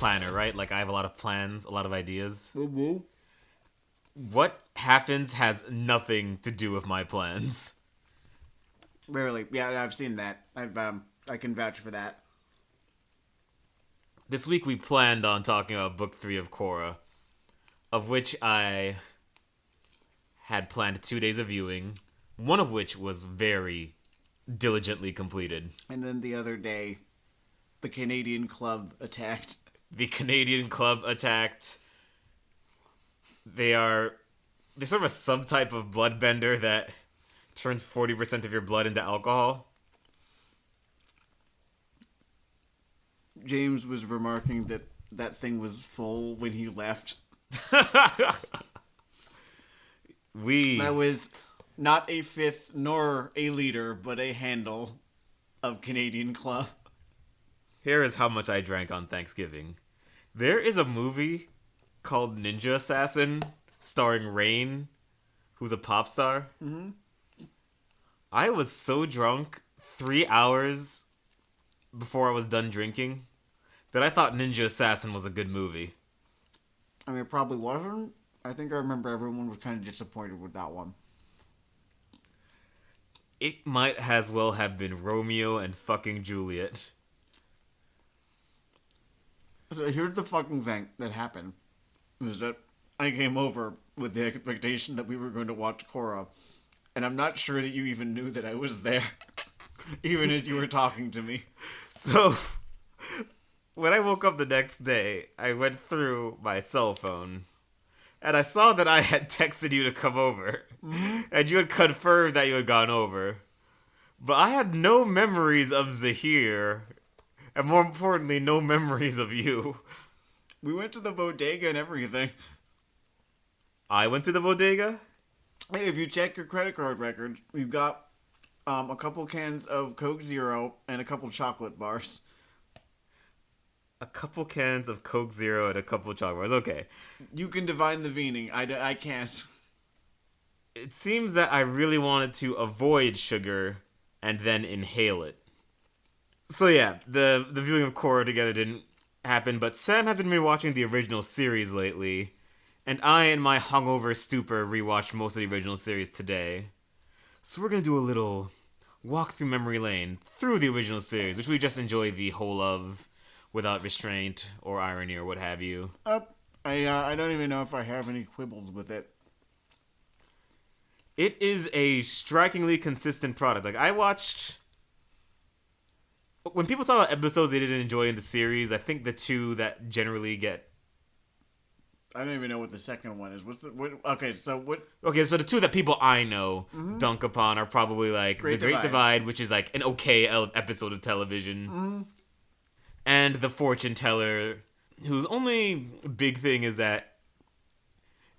planner, right? Like, I have a lot of plans, a lot of ideas. Mm-hmm. What happens has nothing to do with my plans. Rarely. Yeah, I've seen that. I can vouch for that. This week we planned on talking about Book 3 of Korra, of which I had planned 2 days of viewing, one of which was very diligently completed. And then the other day, the Canadian club attacked. The Canadian club attacked. They're sort of a subtype of bloodbender that turns 40% of your blood into alcohol. James was remarking that that thing was full when he left. That was not a fifth nor a liter, but a handle of Canadian Club. Here is how much I drank on Thanksgiving. There is a movie called Ninja Assassin starring Rain, who's a pop star. Mm-hmm. I was so drunk 3 hours before I was done drinking that I thought Ninja Assassin was a good movie. I mean, it probably wasn't. I think I remember everyone was kind of disappointed with that one. It might as well have been Romeo and fucking Juliet. So here's the fucking thing that happened. Was that I came over with the expectation that we were going to watch Korra. And I'm not sure that you even knew that I was there. Even as you were talking to me. So, when I woke up the next day, I went through my cell phone. And I saw that I had texted you to come over. Mm-hmm. And you had confirmed that you had gone over. But I had no memories of Zahir. And more importantly, no memories of you. We went to the bodega and everything. I went to the bodega? Hey, if you check your credit card record, we've got a couple cans of Coke Zero and a couple chocolate bars. A couple cans of Coke Zero and a couple chocolate bars. Okay. You can divine the meaning. I can't. It seems that I really wanted to avoid sugar and then inhale it. So yeah, the viewing of Korra together didn't happen, but Sam has been rewatching the original series lately, and I, in my hungover stupor, rewatched most of the original series today. So we're gonna do a little walk through memory lane through the original series, which we just enjoy the whole of, without restraint or irony or what have you. I don't even know if I have any quibbles with it. It is a strikingly consistent product. Like, I watched... When people talk about episodes they didn't enjoy in the series, I think the two that generally get... I don't even know what the second one is. Okay, so the two that people I know dunk upon are probably, like, The Great Divide, which is, like, an okay episode of television. Mm-hmm. And The Fortune Teller, whose only big thing is that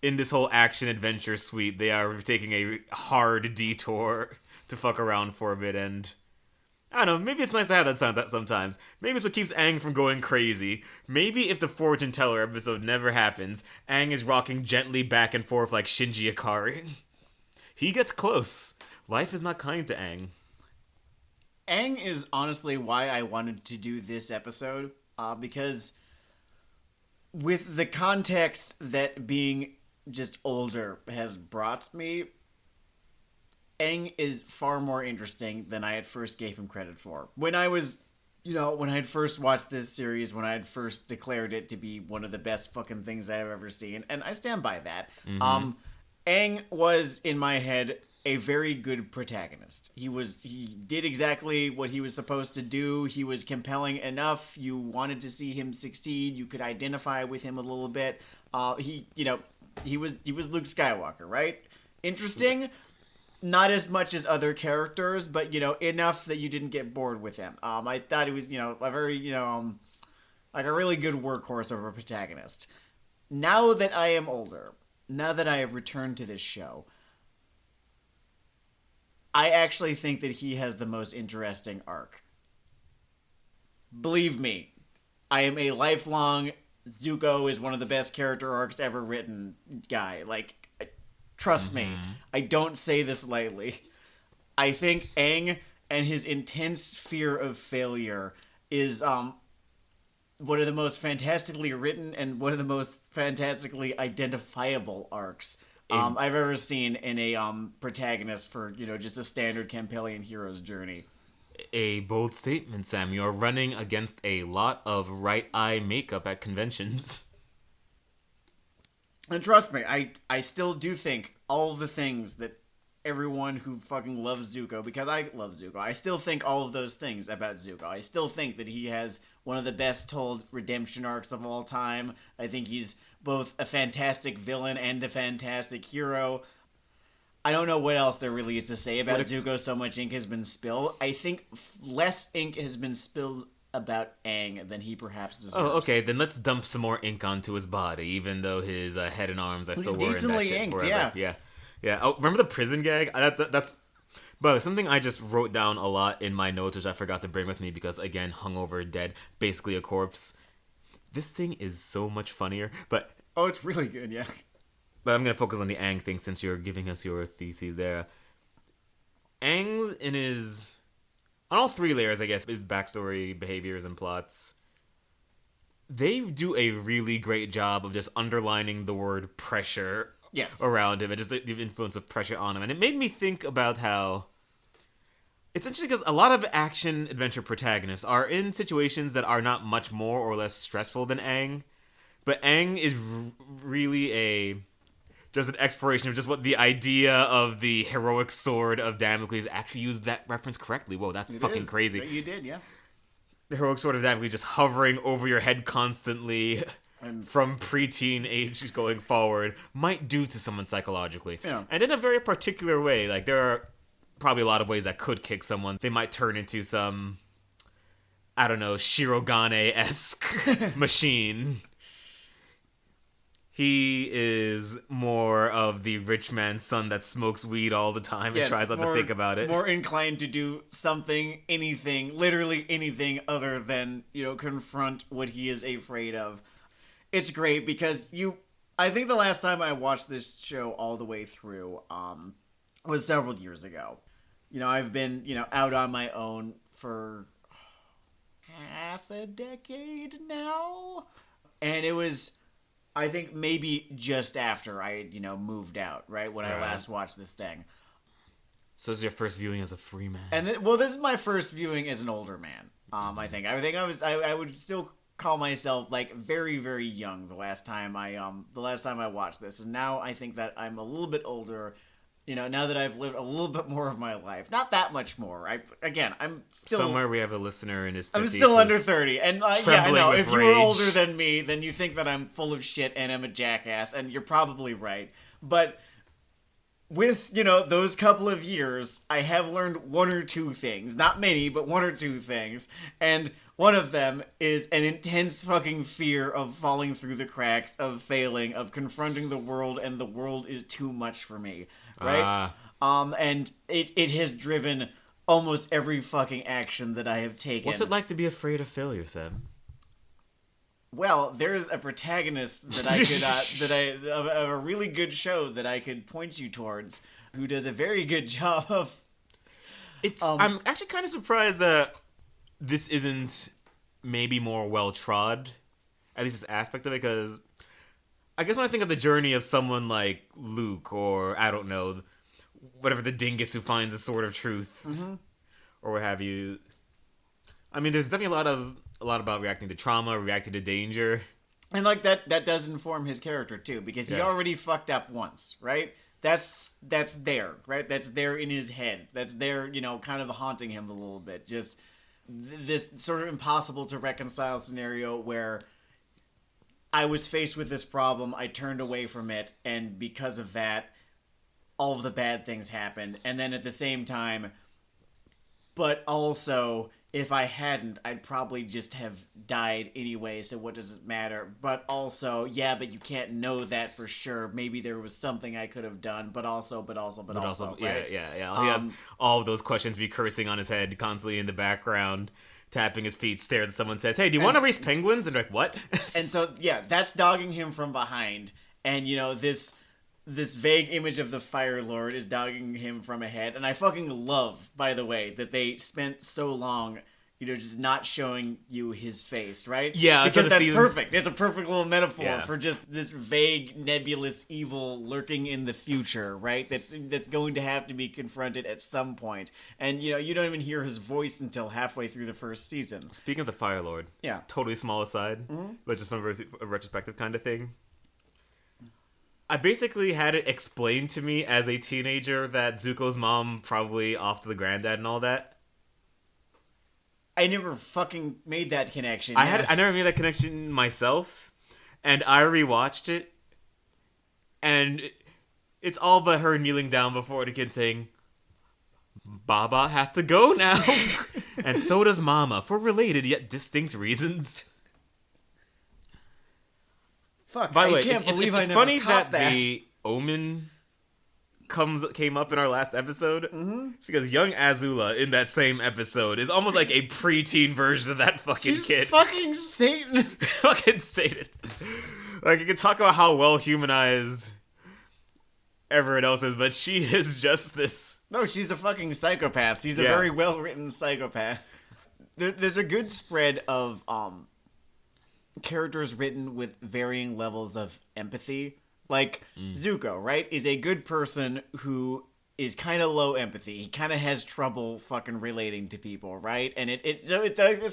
in this whole action-adventure suite, they are taking a hard detour to fuck around for a bit, and... I don't know, maybe it's nice to have that sometimes. Maybe it's what keeps Aang from going crazy. Maybe if the Fortune Teller episode never happens, Aang is rocking gently back and forth like Shinji Ikari. He gets close. Life is not kind to Aang. Aang is honestly why I wanted to do this episode, because with the context that being just older has brought me, Aang is far more interesting than I at first gave him credit for. When I had first watched this series, when I had first declared it to be one of the best fucking things I've ever seen, and I stand by that, Aang was, in my head, a very good protagonist. He did exactly what he was supposed to do. He was compelling enough. You wanted to see him succeed. You could identify with him a little bit. He was Luke Skywalker, right? Interesting. Not as much as other characters, but, enough that you didn't get bored with him. I thought he was, a very, like a really good workhorse of a protagonist. Now that I am older, now that I have returned to this show, I actually think that he has the most interesting arc. Believe me, I am a lifelong Zuko is one of the best character arcs ever written guy. Like, trust me, I don't say this lightly. I think Aang and his intense fear of failure is one of the most fantastically written and one of the most fantastically identifiable arcs I've ever seen in a protagonist for, just a standard Campbellian hero's journey. A bold statement, Sam. You're running against a lot of right eye makeup at conventions. And trust me, I still do think all the things that everyone who fucking loves Zuko, because I love Zuko, I still think all of those things about Zuko. I still think that he has one of the best told redemption arcs of all time. I think he's both a fantastic villain and a fantastic hero. I don't know what else there really is to say about Zuko. So much ink has been spilled. I think less ink has been spilled about Aang than he perhaps deserves. Oh, okay. Then let's dump some more ink onto his body, even though his head and arms are still wearing that shit inked, forever. Yeah. Oh, remember the prison gag? That's... But something I just wrote down a lot in my notes, which I forgot to bring with me because, again, hungover, dead, basically a corpse. This thing is so much funnier, but... Oh, it's really good, yeah. But I'm going to focus on the Aang thing since you're giving us your theses there. Aang's in his... On all three layers, I guess, his backstory, behaviors, and plots, they do a really great job of just underlining the word pressure around him and just the influence of pressure on him. And it made me think about how... It's interesting because a lot of action-adventure protagonists are in situations that are not much more or less stressful than Aang. But Aang is really just an exploration of just what the idea of the heroic sword of Damocles, actually used that reference correctly. Whoa, that's fucking crazy. You did, yeah. The heroic sword of Damocles just hovering over your head constantly from preteen age going forward might do to someone psychologically. Yeah. And in a very particular way. Like, there are probably a lot of ways that could kick someone. They might turn into some, I don't know, Shirogane-esque machine. He is more of the rich man's son that smokes weed all the time and tries not to think about it. More inclined to do something, anything, literally anything other than, confront what he is afraid of. It's great because I think the last time I watched this show all the way through was several years ago. I've been, out on my own for half a decade now. And it was... I think maybe just after I, moved out, right? When I last watched this thing. So this is your first viewing as a free man. And this is my first viewing as an older man. I think I would still call myself like very, very young the last time I watched this. And now I think that I'm a little bit older. Now that I've lived a little bit more of my life. Not that much more. I'm still... Somewhere we have a listener in his 50s. I'm still under 30. And I know, if you were older than me, then you think that I'm full of shit and I'm a jackass. And you're probably right. But with, those couple of years, I have learned one or two things. Not many, but one or two things. And one of them is an intense fucking fear of falling through the cracks, of failing, of confronting the world, and the world is too much for me. Right? And it has driven almost every fucking action that I have taken. What's it like to be afraid of failure, Sam? Well, there's a protagonist that I could, of a really good show that I could point you towards, who does a very good job of... I'm actually kind of surprised that this isn't maybe more well-trod, at least this aspect of it, because... I guess when I think of the journey of someone like Luke, or, I don't know, whatever the dingus who finds the sword of truth, or what have you, I mean, there's definitely a lot about reacting to trauma, reacting to danger. And, that does inform his character, too, because he already fucked up once, right? That's there, right? That's there in his head. That's there, kind of haunting him a little bit. Just this sort of impossible to reconcile scenario where... I was faced with this problem, I turned away from it, and because of that, all of the bad things happened. And then at the same time, but also, if I hadn't, I'd probably just have died anyway, so what does it matter? But also, but you can't know that for sure. Maybe there was something I could have done, but also, right? Yeah. He has all of those questions recursing on his head, constantly in the background. Tapping his feet, stares at someone, says, "Hey, do you want to race penguins?" And they're like, "What?" And so, that's dogging him from behind. And, this vague image of the Fire Lord is dogging him from ahead. And I fucking love, by the way, that they spent so long, just not showing you his face, right? Yeah, because that's season... perfect. It's a perfect little metaphor for just this vague, nebulous evil lurking in the future, right? That's going to have to be confronted at some point. And, you don't even hear his voice until halfway through the first season. Speaking of the Fire Lord, totally small aside, but just from a retrospective kind of thing. I basically had it explained to me as a teenager that Zuko's mom probably off to the granddad and all that. I never fucking made that connection. I never made that connection myself, and I rewatched it, and it's all but her kneeling down before the kid saying, "Baba has to go now," and so does Mama, for related yet distinct reasons. Fuck, by the way, I can't believe it's I never funny caught that the Omen came up in our last episode, because young Azula in that same episode is almost like a preteen version of that fucking She's kid. fucking Satan. Fucking Satan. Like, you can talk about how well humanized everyone else is, but she is just this. No, she's a fucking psychopath. She's a very well written psychopath. There's a good spread of characters written with varying levels of empathy. Like, Zuko, right, is a good person who is kind of low empathy. He kind of has trouble fucking relating to people, right? And it's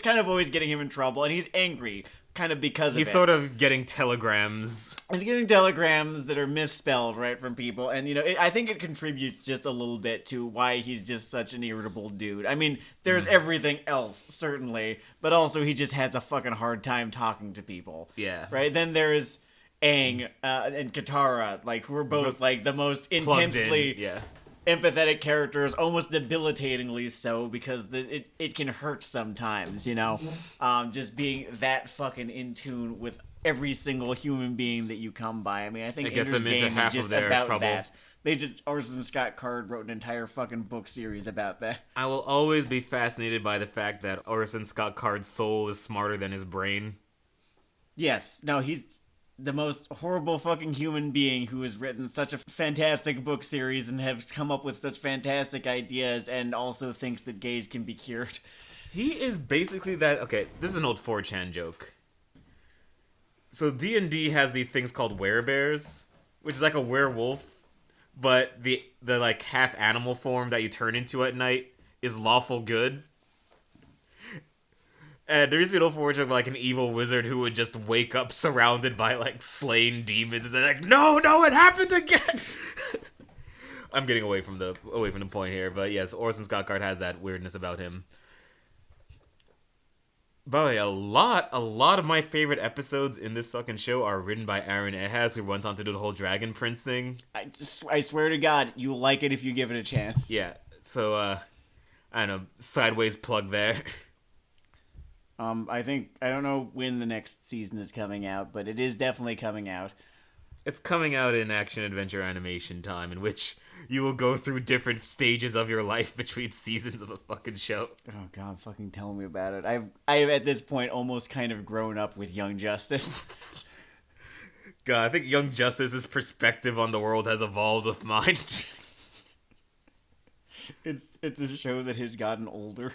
kind of always getting him in trouble, and he's angry kind of because of it. He's sort of getting telegrams. He's getting telegrams that are misspelled, right, from people. And, I think it contributes just a little bit to why he's just such an irritable dude. I mean, there's everything else, certainly, but also he just has a fucking hard time talking to people. Yeah. Right? Then there's Aang and Katara, like, who are both like the most intensely empathetic characters, almost debilitatingly so, because it can hurt sometimes, just being that fucking in tune with every single human being that you come by. I mean, I think it gets Ender's them into Game half is just of their about trouble. that. They just, Orson Scott Card wrote an entire fucking book series about that. I will always be fascinated by the fact that Orson Scott Card's soul is smarter than his brain. Yes, no, he's the most horrible fucking human being who has written such a fantastic book series and has come up with such fantastic ideas, and also thinks that gays can be cured. He is basically that... Okay, this is an old 4chan joke. So D&D has these things called werebears, which is like a werewolf, but the like half animal form that you turn into at night is lawful good. And there used to be an old 4chan joke of like an evil wizard who would just wake up surrounded by like slain demons and say like, no, it happened again. I'm getting away from the point here, but yes, Orson Scott Card has that weirdness about him. By the way, a lot of my favorite episodes in this fucking show are written by Aaron Ehas, who went on to do the whole Dragon Prince thing. I swear to God, you'll like it if you give it a chance. Yeah, so, I don't know, sideways plug there. I don't know when the next season is coming out, but it is definitely coming out. It's coming out in action-adventure animation time, in which you will go through different stages of your life between seasons of a fucking show. Oh God, fucking tell me about it. I've at this point almost kind of grown up with Young Justice. God, I think Young Justice's perspective on the world has evolved with mine. It's a show that has gotten older.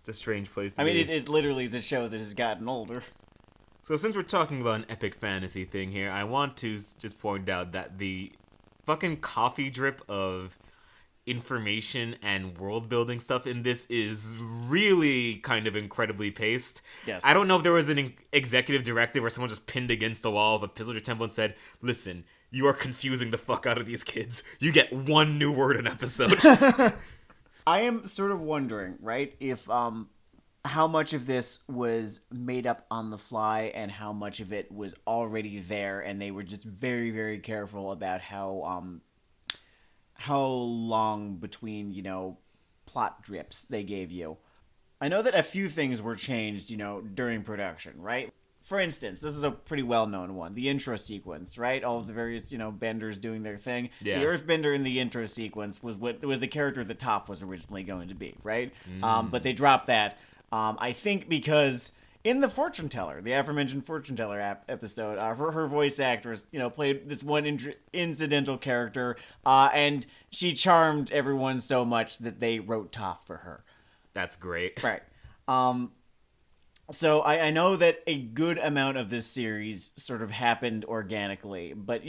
It's a strange place to be. I mean, it literally is a show that has gotten older. So since we're talking about an epic fantasy thing here, I want to just point out that the fucking coffee drip of information and world building stuff in this is really kind of incredibly paced. Yes. I don't know if there was an executive directive where someone just pinned against the wall of a Pillager Temple and said, listen, you are confusing the fuck out of these kids. You get one new word an episode. I am sort of wondering, right, if how much of this was made up on the fly and how much of it was already there, and they were just very, very careful about how long between, plot drips they gave you. I know that a few things were changed, during production, right? For instance, this is a pretty well-known one, the intro sequence, right? All of the various, benders doing their thing. Yeah. The Earthbender in the intro sequence was the character that Toph was originally going to be, right? But they dropped that. I think because in the Fortune Teller, the aforementioned Fortune Teller episode, her voice actress, played this one incidental character, and she charmed everyone so much that they wrote Toph for her. That's great. Right. So I know that a good amount of this series sort of happened organically, but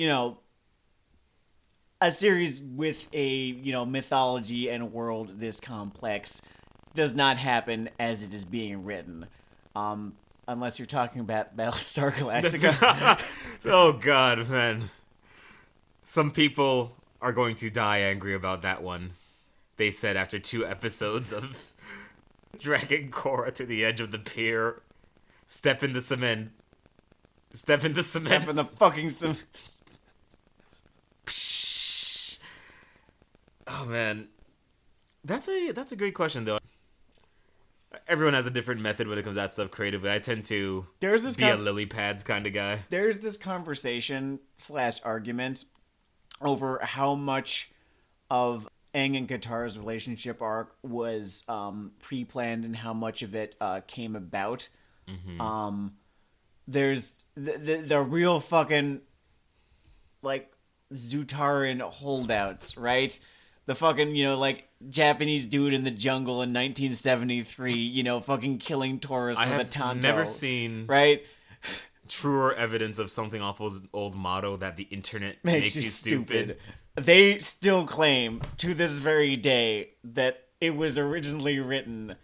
a series with a mythology and world this complex does not happen as it is being written. Unless you're talking about Battlestar Galactica. Oh god, man. Some people are going to die angry about that one. They said after 2 episodes of dragging Korra to the edge of the pier. Step in the cement. Step in the cement. Step in the fucking cement. Oh man, that's a great question though. Everyone has a different method when it comes to that stuff creatively. I tend to be a lily pads kind of guy. There's this conversation / argument over how much of Aang and Katara's relationship arc was pre-planned and how much of it came about. Mm-hmm. There's the real fucking like Zutaran holdouts, right? The fucking, Japanese dude in the jungle in 1973, fucking killing tourists with a tanto. I've never seen right? truer evidence of something awful's old motto that the internet makes you stupid. They still claim, to this very day, that it was originally written,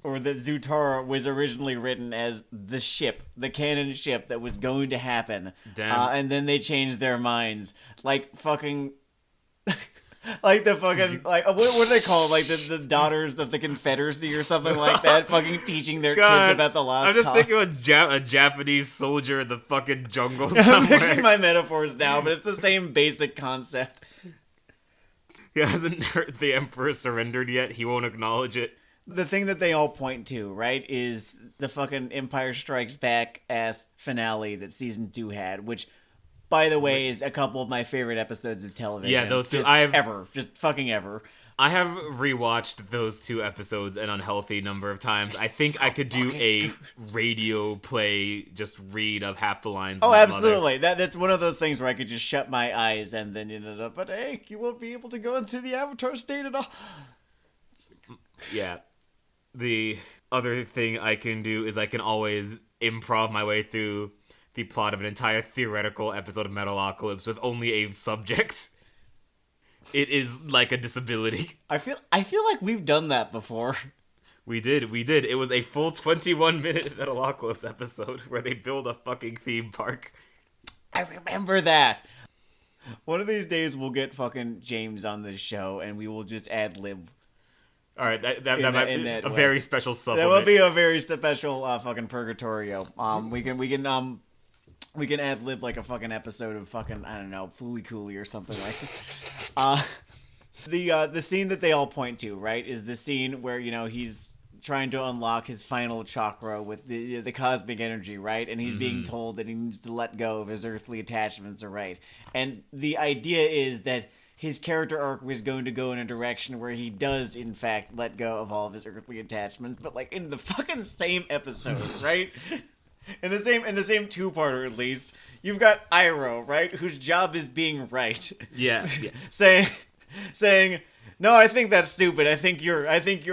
or that Zutara was originally written as the canon ship that was going to happen. Damn. And then they changed their minds. Like, fucking... Like the fucking, what do they call it? Like the daughters of the Confederacy or something like that, fucking teaching their kids about the lost I'm just cause. thinking of a Japanese soldier in the fucking jungle somewhere. I'm mixing my metaphors now, but it's the same basic concept. He hasn't heard the Emperor surrendered yet. He won't acknowledge it. The thing that they all point to, right, is the fucking Empire Strikes Back ass finale that season 2 had, which... By the way, is a couple of my favorite episodes of television. Yeah, those two. Just fucking ever. I have rewatched those 2 episodes an unhealthy number of times. I think I could do a radio play, just read of half the lines. Oh, absolutely. That's one of those things where I could just shut my eyes and then but hey, you won't be able to go into the Avatar state at all. Yeah. The other thing I can do is I can always improv my way through the plot of an entire theoretical episode of Metalocalypse with only a subject. It is like a disability. I feel like we've done that before. We did. It was a full 21-minute Metalocalypse episode where they build a fucking theme park. I remember that. One of these days we'll get fucking James on this show and we will just ad-lib. All right, that might be a very special supplement. That will be a very special fucking Purgatorio. We can ad-lib like a fucking episode of fucking, I don't know, Fooly Cooly or something like that. The scene that they all point to, right, is the scene where, he's trying to unlock his final chakra with the cosmic energy, right? And he's being told that he needs to let go of his earthly attachments, right? And the idea is that his character arc was going to go in a direction where he does, in fact, let go of all of his earthly attachments, but, like, in the fucking same episode, right? In the same 2-parter, at least, you've got Iroh, right, whose job is being right. Yeah. saying, no, I think that's stupid. I think you're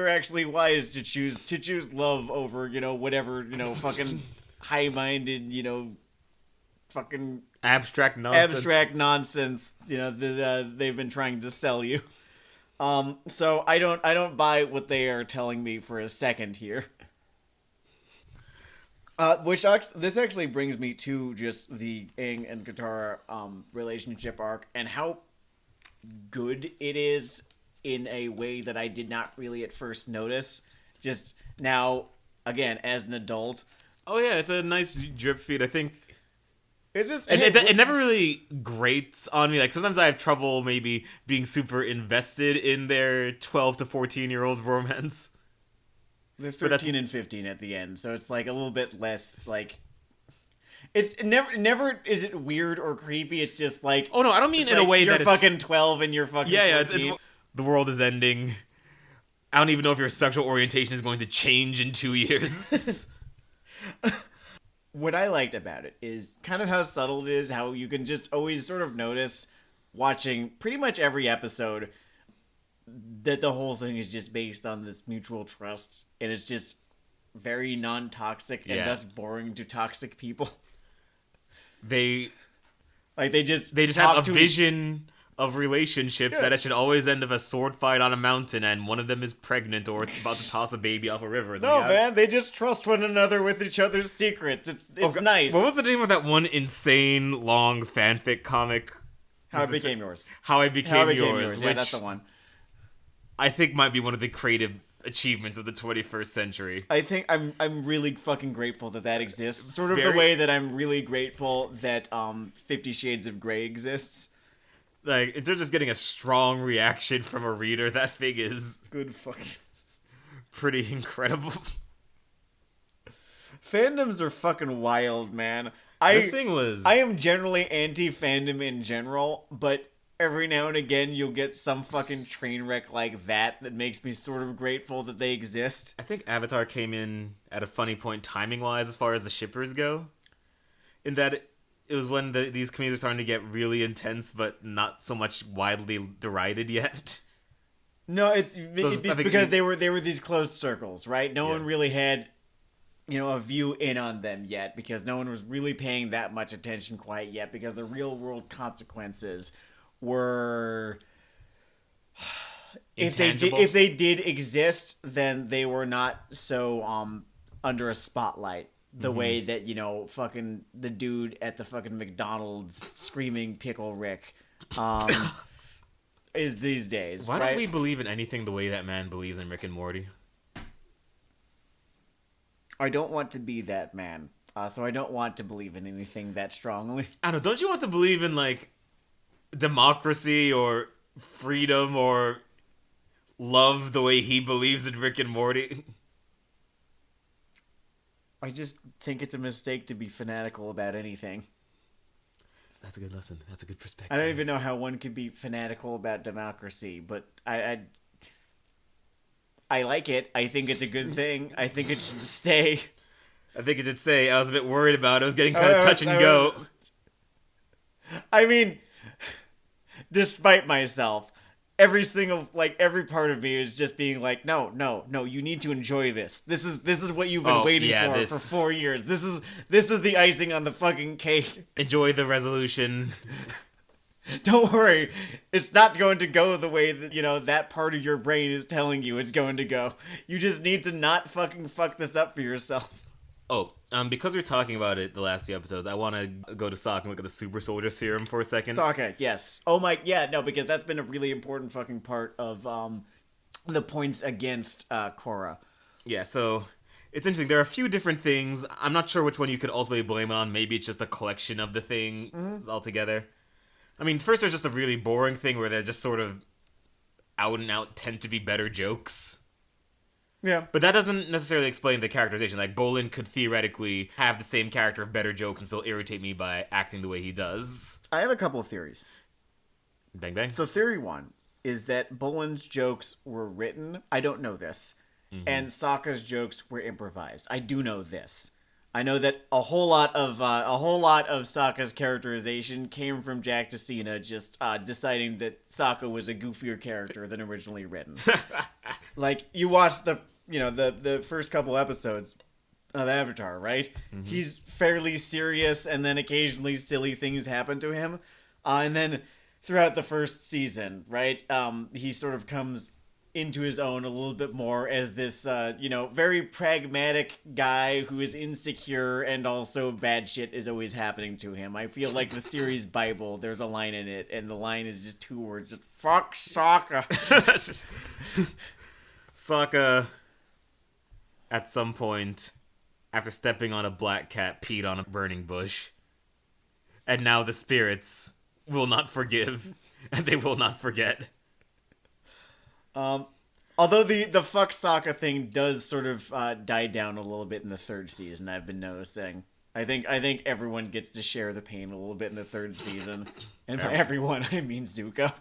actually wise to choose love over, whatever, fucking high-minded, fucking abstract nonsense, they've been trying to sell you. So I don't buy what they are telling me for a second here. This actually brings me to just the Aang and Katara relationship arc and how good it is in a way that I did not really at first notice. Just now, again, as an adult. Oh yeah, it's a nice drip feed. I think it's just it never really grates on me. Like sometimes I have trouble maybe being super invested in their 12 to 14-year-old romance. They're 13 and 15 at the end, so it's like a little bit less like. It's never is it weird or creepy. It's just like, oh no, I don't mean in a way that you're fucking 12 and you're fucking 14. It's the world is ending. I don't even know if your sexual orientation is going to change in 2 years. What I liked about it is kind of how subtle it is, how you can just always sort of notice watching pretty much every episode that the whole thing is just based on this mutual trust, and it's just very non-toxic and thus boring to toxic people. They They just have a vision of relationships that it should always end of a sword fight on a mountain, and one of them is pregnant or about to toss a baby off a river. No, man, they just trust one another with each other's secrets. It's nice. What was the name of that one insane long fanfic comic? How I Became Yours. How I Became Yours. Yeah, that's the one. I think might be one of the creative achievements of the 21st century. I think I'm really fucking grateful that exists. Sort of the way that I'm really grateful that 50 Shades of Grey exists. Like, if they're just getting a strong reaction from a reader, that thing is good fucking pretty incredible. Fandoms are fucking wild, man. I am generally anti-fandom in general, but every now and again you'll get some fucking train wreck like that makes me sort of grateful that they exist. I think Avatar came in at a funny point timing-wise as far as the shippers go. In that it was when these communities were starting to get really intense, but not so much widely derided yet. No, it's because they were these closed circles, right? No one really had, a view in on them yet, because no one was really paying that much attention quite yet, because the real world consequences were, if they did exist, then they were not so under a spotlight. The way that, fucking the dude at the fucking McDonald's screaming Pickle Rick is these days. Why don't we believe in anything the way that man believes in Rick and Morty? I don't want to be that man. So I don't want to believe in anything that strongly. I don't know. Don't you want to believe in, like, democracy or freedom or love the way he believes in Rick and Morty? I just think it's a mistake to be fanatical about anything. That's a good lesson. That's a good perspective. I don't even know how one could be fanatical about democracy, but I like it. I think it's a good thing. I think it should stay. I think it should stay. I was a bit worried about it. I was getting kind of touch and go. I mean, despite myself, every part of me is just being like, no, you need to enjoy this. This is what you've been waiting for 4 years. This is the icing on the fucking cake. Enjoy the resolution. Don't worry. It's not going to go the way that, that part of your brain is telling you it's going to go. You just need to not fucking fuck this up for yourself. Oh, because we're talking about it the last few episodes, I want to go to Sokka and look at the Super Soldier Serum for a second. Sokka, yes. Oh my, yeah, no, because that's been a really important fucking part of the points against Korra. Yeah, so it's interesting. There are a few different things. I'm not sure which one you could ultimately blame it on. Maybe it's just a collection of the things altogether. I mean, first there's just a really boring thing where they're just sort of out and out tend to be better jokes. Yeah. But that doesn't necessarily explain the characterization. Like, Bolin could theoretically have the same character of better jokes and still irritate me by acting the way he does. I have a couple of theories. Bang, bang. So theory one is that Bolin's jokes were written. I don't know this. Mm-hmm. And Sokka's jokes were improvised. I do know this. I know that a whole lot of Sokka's characterization came from Jack Tessina just deciding that Sokka was a goofier character than originally written. Like, you watch the first couple episodes of Avatar, right? Mm-hmm. He's fairly serious, and then occasionally silly things happen to him. And then throughout the first season, right, he sort of comes into his own a little bit more as this, very pragmatic guy who is insecure, and also bad shit is always happening to him. I feel like the series Bible, there's a line in it, and the line is just 2 words, just fuck Sokka. Sokka, at some point, after stepping on a black cat, peed on a burning bush. And now the spirits will not forgive, and they will not forget. Although the fuck Sokka thing does sort of die down a little bit in the 3rd season, I've been noticing. I think everyone gets to share the pain a little bit in the 3rd season. And by everyone, I mean Zuko.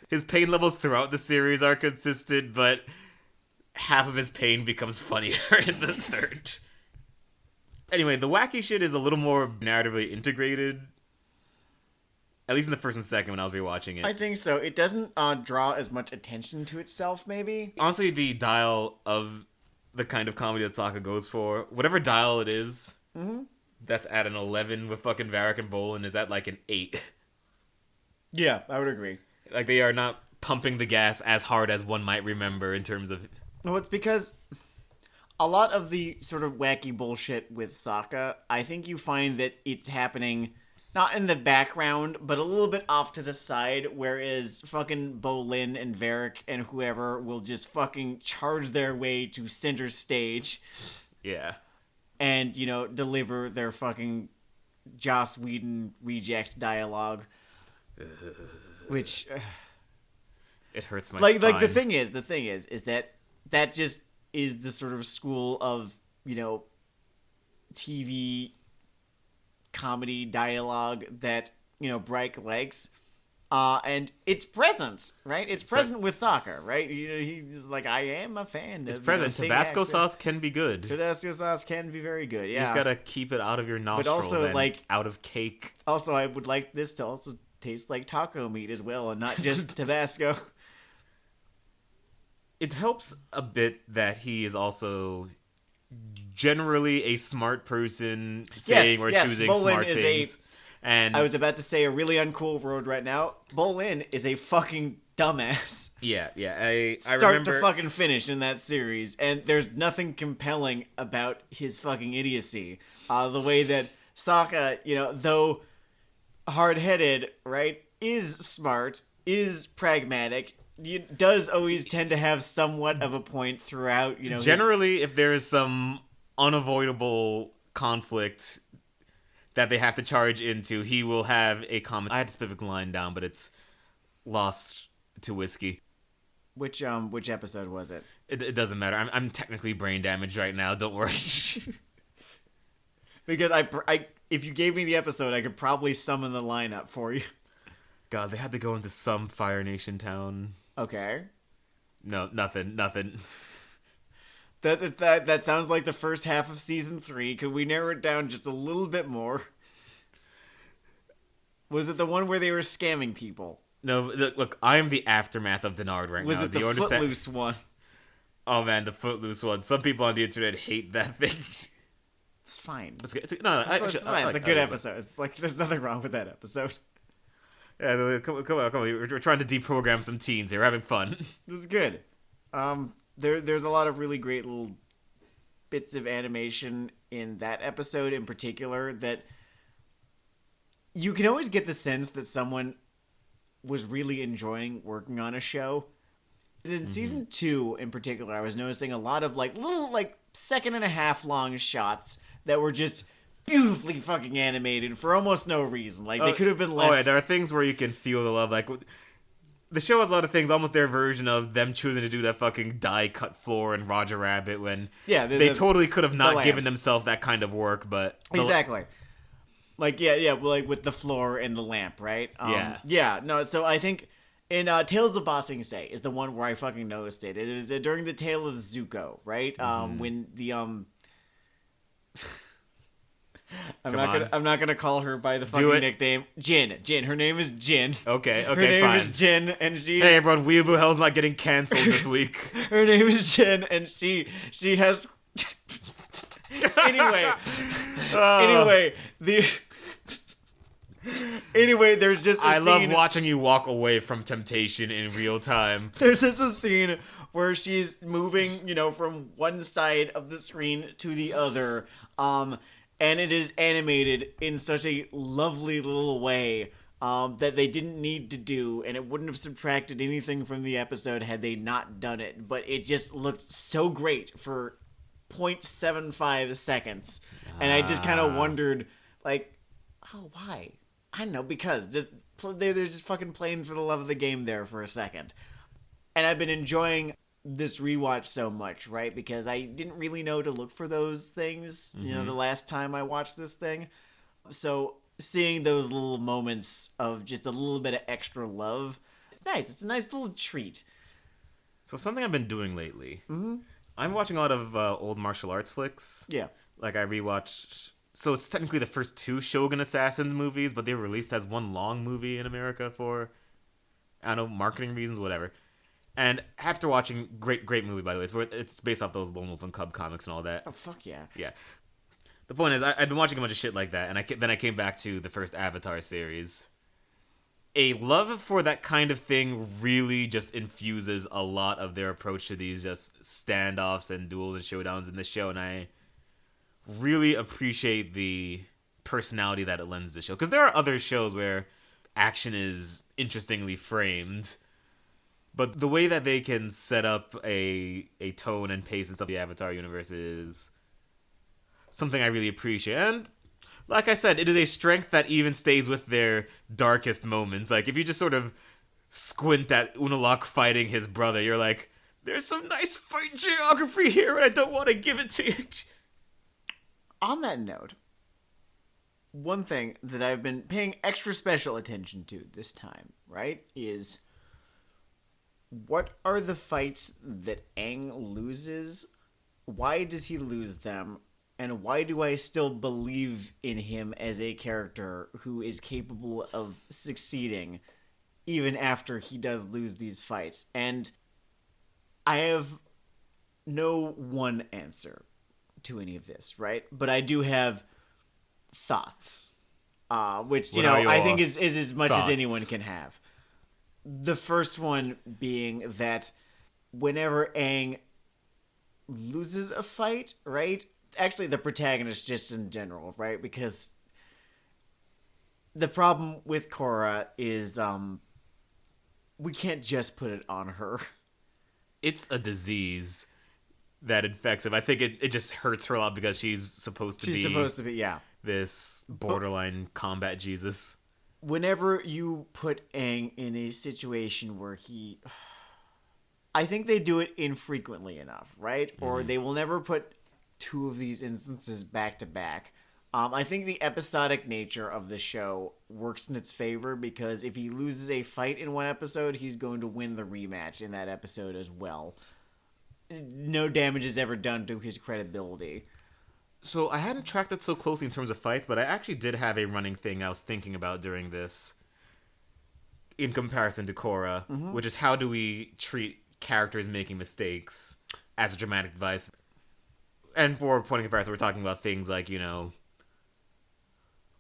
His pain levels throughout the series are consistent, but half of his pain becomes funnier in the 3rd. Anyway, the wacky shit is a little more narratively integrated At least in the first and second when I was rewatching it. I think so. It doesn't draw as much attention to itself, maybe. Honestly, the dial of the kind of comedy that Sokka goes for, whatever dial it is, that's at an 11 with fucking Varric and Bolin is at like an 8. Yeah, I would agree. Like, they are not pumping the gas as hard as one might remember in terms of... No, it's because a lot of the sort of wacky bullshit with Sokka, I think you find that it's happening not in the background, but a little bit off to the side, whereas fucking Bolin and Varric and whoever will just fucking charge their way to center stage. Yeah. And, you know, deliver their fucking Joss Whedon reject dialogue. Which... it hurts my spine. Like, the thing is that just is the sort of school of, you know, TV comedy dialogue that, you know, Bright likes. And it's present, right? It's present with Sokka, right? You know, he's like, I am a fan. It's of, present. You know, Tabasco sauce can be good. Tabasco sauce can be very good, yeah. You just gotta keep it out of your nostrils also, and like, out of cake. Also, I would like this to also taste like taco meat as well, and not just Tabasco. It helps a bit that he is also generally a smart person saying or choosing Bolin smart is things. And I was about to say a really uncool word right now. Bolin is a fucking dumbass. Yeah. I Start remember... to fucking finish in that series, and there's nothing compelling about his fucking idiocy. The way that Sokka, you know, though hard-headed, right, is smart, is pragmatic, does always tend to have somewhat of a point throughout, you know. Generally, if there is some unavoidable conflict that they have to charge into, he will have a comment. I had a specific line down, but it's lost to whiskey. Which episode was it? It doesn't matter. I'm technically brain damaged right now. Don't worry. Because if you gave me the episode, I could probably summon the lineup for you. God, they had to go into some Fire Nation town. Okay. No, nothing. That sounds like the first half of season 3. Could we narrow it down just a little bit more? Was it the one where they were scamming people? No, look, I am the aftermath of Dennard right now. Was it the Footloose one? Oh man, the Footloose one. Some people on the internet hate that thing. It's fine. It's fine. It's a good episode. It's like there's nothing wrong with that episode. Yeah, come on. We're trying to deprogram some teens here. We're having fun. This is good. There's a lot of really great little bits of animation in that episode in particular that you can always get the sense that someone was really enjoying working on a show. In season 2 in particular, I was noticing a lot of like little like 1.5 long shots that were just beautifully fucking animated for almost no reason. Like, they could have been less... Oh, yeah, there are things where you can feel the love. Like, the show has a lot of things, almost their version of them choosing to do that fucking die-cut floor in Roger Rabbit when they totally could have not given themselves that kind of work, but... Exactly. Like, like with the floor and the lamp, right? Yeah, no, so I think... In Tales of Ba Sing Se is the one where I fucking noticed it. It is during the Tale of Zuko, right? When the I'm not gonna call her by the fucking nickname. Jin. Her name is Jin. Okay, her name fine. is Jin, and she. Hey everyone, Weeaboo Hell's not getting canceled this week. Her name is Jin, and she has. Anyway, there's just a scene... I love watching you walk away from temptation in real time. There's just a scene where she's moving, from one side of the screen to the other, and it is animated in such a lovely little way that they didn't need to do, and it wouldn't have subtracted anything from the episode had they not done it, but it just looked so great for 0.75 seconds, and I just kind of wondered, like, oh, why? I don't know, because they're just fucking playing for the love of the game there for a second. And I've been enjoying this rewatch so much, right? Because I didn't really know to look for those things, the last time I watched this thing. So seeing those little moments of just a little bit of extra love, it's nice. It's a nice little treat. So something I've been doing lately, I'm watching a lot of old martial arts flicks. Yeah. Like I rewatched So it's technically the first 2 Shogun Assassins movies, but they were released as one long movie in America for, I don't know, marketing reasons, whatever. And after watching, great movie, by the way. It's based off those Lone Wolf and Cub comics and all that. Oh, fuck yeah. Yeah. The point is, I've been watching a bunch of shit like that, and then I came back to the first Avatar series. A love for that kind of thing really just infuses a lot of their approach to these just standoffs and duels and showdowns in this show, and I really appreciate the personality that it lends to the show. Because there are other shows where action is interestingly framed, but the way that they can set up a tone and pace and stuff in the Avatar universe is something I really appreciate. And like I said, it is a strength that even stays with their darkest moments. Like, if you just sort of squint at Unalaq fighting his brother, you're like, there's some nice fight geography here, and I don't want to give it to you. On that note, one thing that I've been paying extra special attention to this time, right, is what are the fights that Aang loses? Why does he lose them? And why do I still believe in him as a character who is capable of succeeding even after he does lose these fights? And I have no one answer to any of this, right? But I do have thoughts, which, I think is as much as anyone can have. The first one being that whenever Aang loses a fight, right? Actually, the protagonist just in general, right? Because the problem with Korra is we can't just put it on her. It's a disease that infects him. I think it just hurts her a lot because she's supposed to be, yeah, this borderline combat Jesus. Whenever you put Aang in a situation where I think they do it infrequently enough, right? Or they will never put 2 of these instances back to back. I think the episodic nature of the show works in its favor because if he loses a fight in one episode, he's going to win the rematch in that episode as well. No damage is ever done to his credibility. So I hadn't tracked it so closely in terms of fights, but I actually did have a running thing I was thinking about during this in comparison to Korra, which is how do we treat characters making mistakes as a dramatic device. And for point of comparison, we're talking about things like,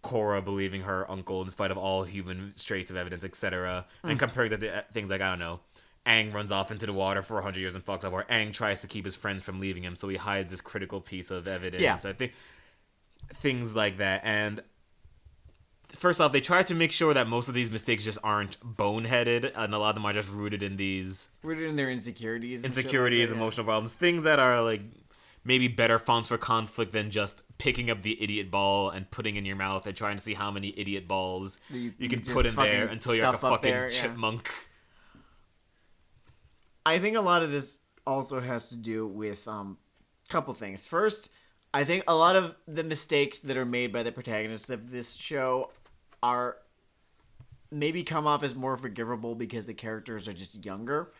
Korra believing her uncle in spite of all human traits of evidence, etc. And comparing that to things like, I don't know, Aang runs off into the water for 100 years and fucks up, or Aang tries to keep his friends from leaving him, so he hides this critical piece of evidence. Yeah. I think things like that. And first off, they try to make sure that most of these mistakes just aren't boneheaded, and a lot of them are just rooted in their insecurities. Emotional problems, things that are like maybe better fonts for conflict than just picking up the idiot ball and putting in your mouth and trying to see how many idiot balls you can put in there until you're like a fucking chipmunk. I think a lot of this also has to do with a couple things. First, I think a lot of the mistakes that are made by the protagonists of this show are maybe come off as more forgivable because the characters are just younger.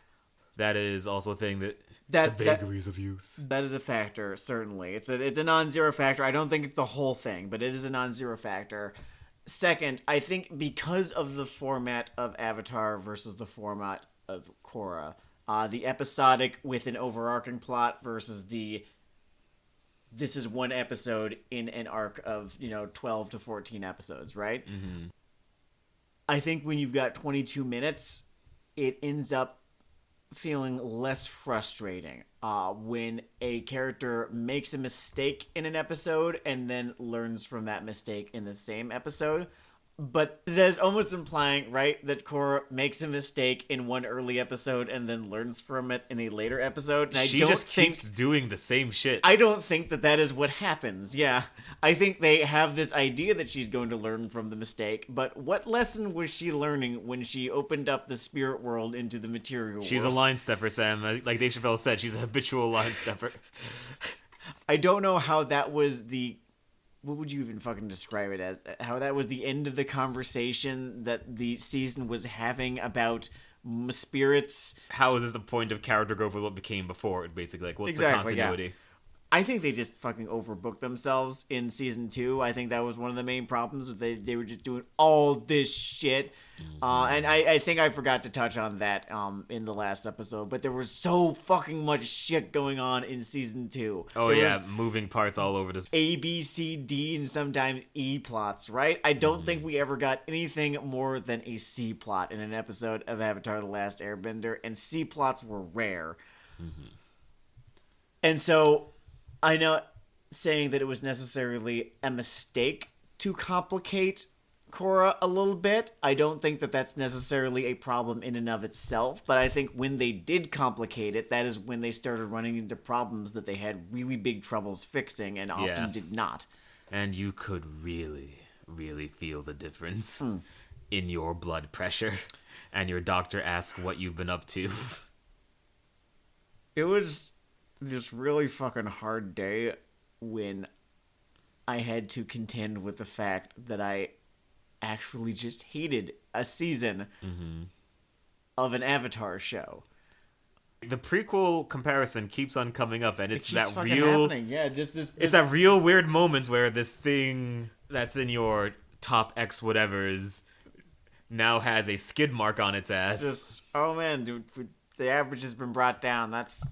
That is also a thing the vagaries of youth. That is a factor, certainly. It's a non-zero factor. I don't think it's the whole thing, but it is a non-zero factor. Second, I think because of the format of Avatar versus the format of Korra, the episodic with an overarching plot versus this is one episode in an arc of 12 to 14 episodes, right? Mm-hmm. I think when you've got 22 minutes, it ends up feeling less frustrating when a character makes a mistake in an episode and then learns from that mistake in the same episode. But that is almost implying, right, that Korra makes a mistake in one early episode and then learns from it in a later episode. And she just keeps doing the same shit. I don't think that is what happens, yeah. I think they have this idea that she's going to learn from the mistake, but what lesson was she learning when she opened up the spirit world into the material world? She's a line stepper, Sam. Like Dave Chappelle said, she's a habitual line stepper. I don't know how that was what would you even fucking describe it as? How that was the end of the conversation that the season was having about spirits? How is this the point of character growth with what became before it, basically? Like, what's the continuity? Yeah. I think they just fucking overbooked themselves in season 2. I think that was one of the main problems. Was they were just doing all this shit. And I think I forgot to touch on that in the last episode. But there was so fucking much shit going on in season 2. Oh, there yeah, was moving parts all over this. A, B, C, D, and sometimes E plots, right? I don't think we ever got anything more than a C plot in an episode of Avatar The Last Airbender. And C plots were rare. And so... I'm not saying that it was necessarily a mistake to complicate Korra a little bit. I don't think that that's necessarily a problem in and of itself, but I think when they did complicate it, that is when they started running into problems that they had really big troubles fixing and often did not. And you could really, really feel the difference in your blood pressure, and your doctor asked what you've been up to. It was... this really fucking hard day when I had to contend with the fact that I actually just hated a season of an Avatar show. The prequel comparison keeps on coming up, and it's that fucking real... happening. Yeah, just this... It's that real weird moment where this thing that's in your top X whatevers now has a skid mark on its ass. Just, oh man, dude, the average has been brought down. That's...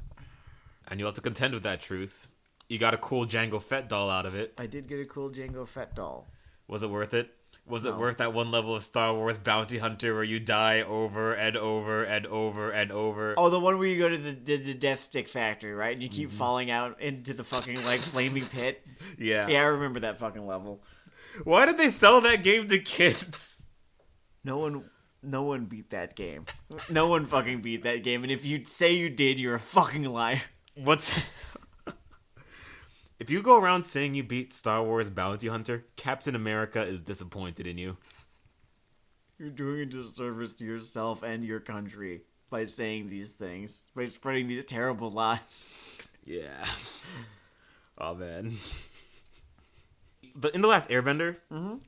And you'll have to contend with that truth. You got a cool Jango Fett doll out of it. I did get a cool Jango Fett doll. Was it worth it? Was it worth that one level of Star Wars Bounty Hunter where you die over and over and over and over? Oh, the one where you go to the Death Stick factory, right? And you keep falling out into the fucking, like, flaming pit. Yeah. Yeah, I remember that fucking level. Why did they sell that game to kids? No one beat that game. No one fucking beat that game. And if you say you did, you're a fucking liar. If you go around saying you beat Star Wars Bounty Hunter, Captain America is disappointed in you. You're doing a disservice to yourself and your country by saying these things, by spreading these terrible lies. Yeah. Oh, man. But in The Last Airbender,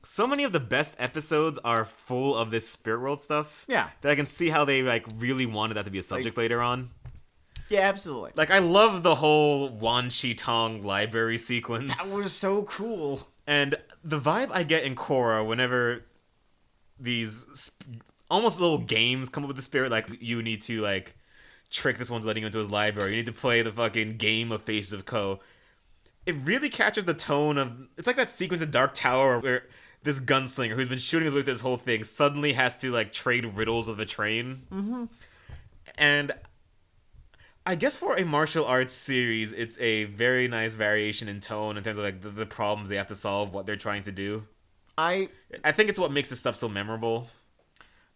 so many of the best episodes are full of this spirit world stuff. Yeah. That I can see how they really wanted that to be a subject later on. Yeah, absolutely. I love the whole Wan Shi Tong library sequence. That was so cool. And the vibe I get in Korra whenever these almost little games come up with the spirit, you need to, trick this one's letting you into his library. You need to play the fucking game of Faces of Ko. It really captures the tone of... It's like that sequence in Dark Tower where this gunslinger who's been shooting his way through this whole thing suddenly has to, trade riddles with a train. And... I guess for a martial arts series, it's a very nice variation in tone in terms of the problems they have to solve, what they're trying to do. I think it's what makes this stuff so memorable.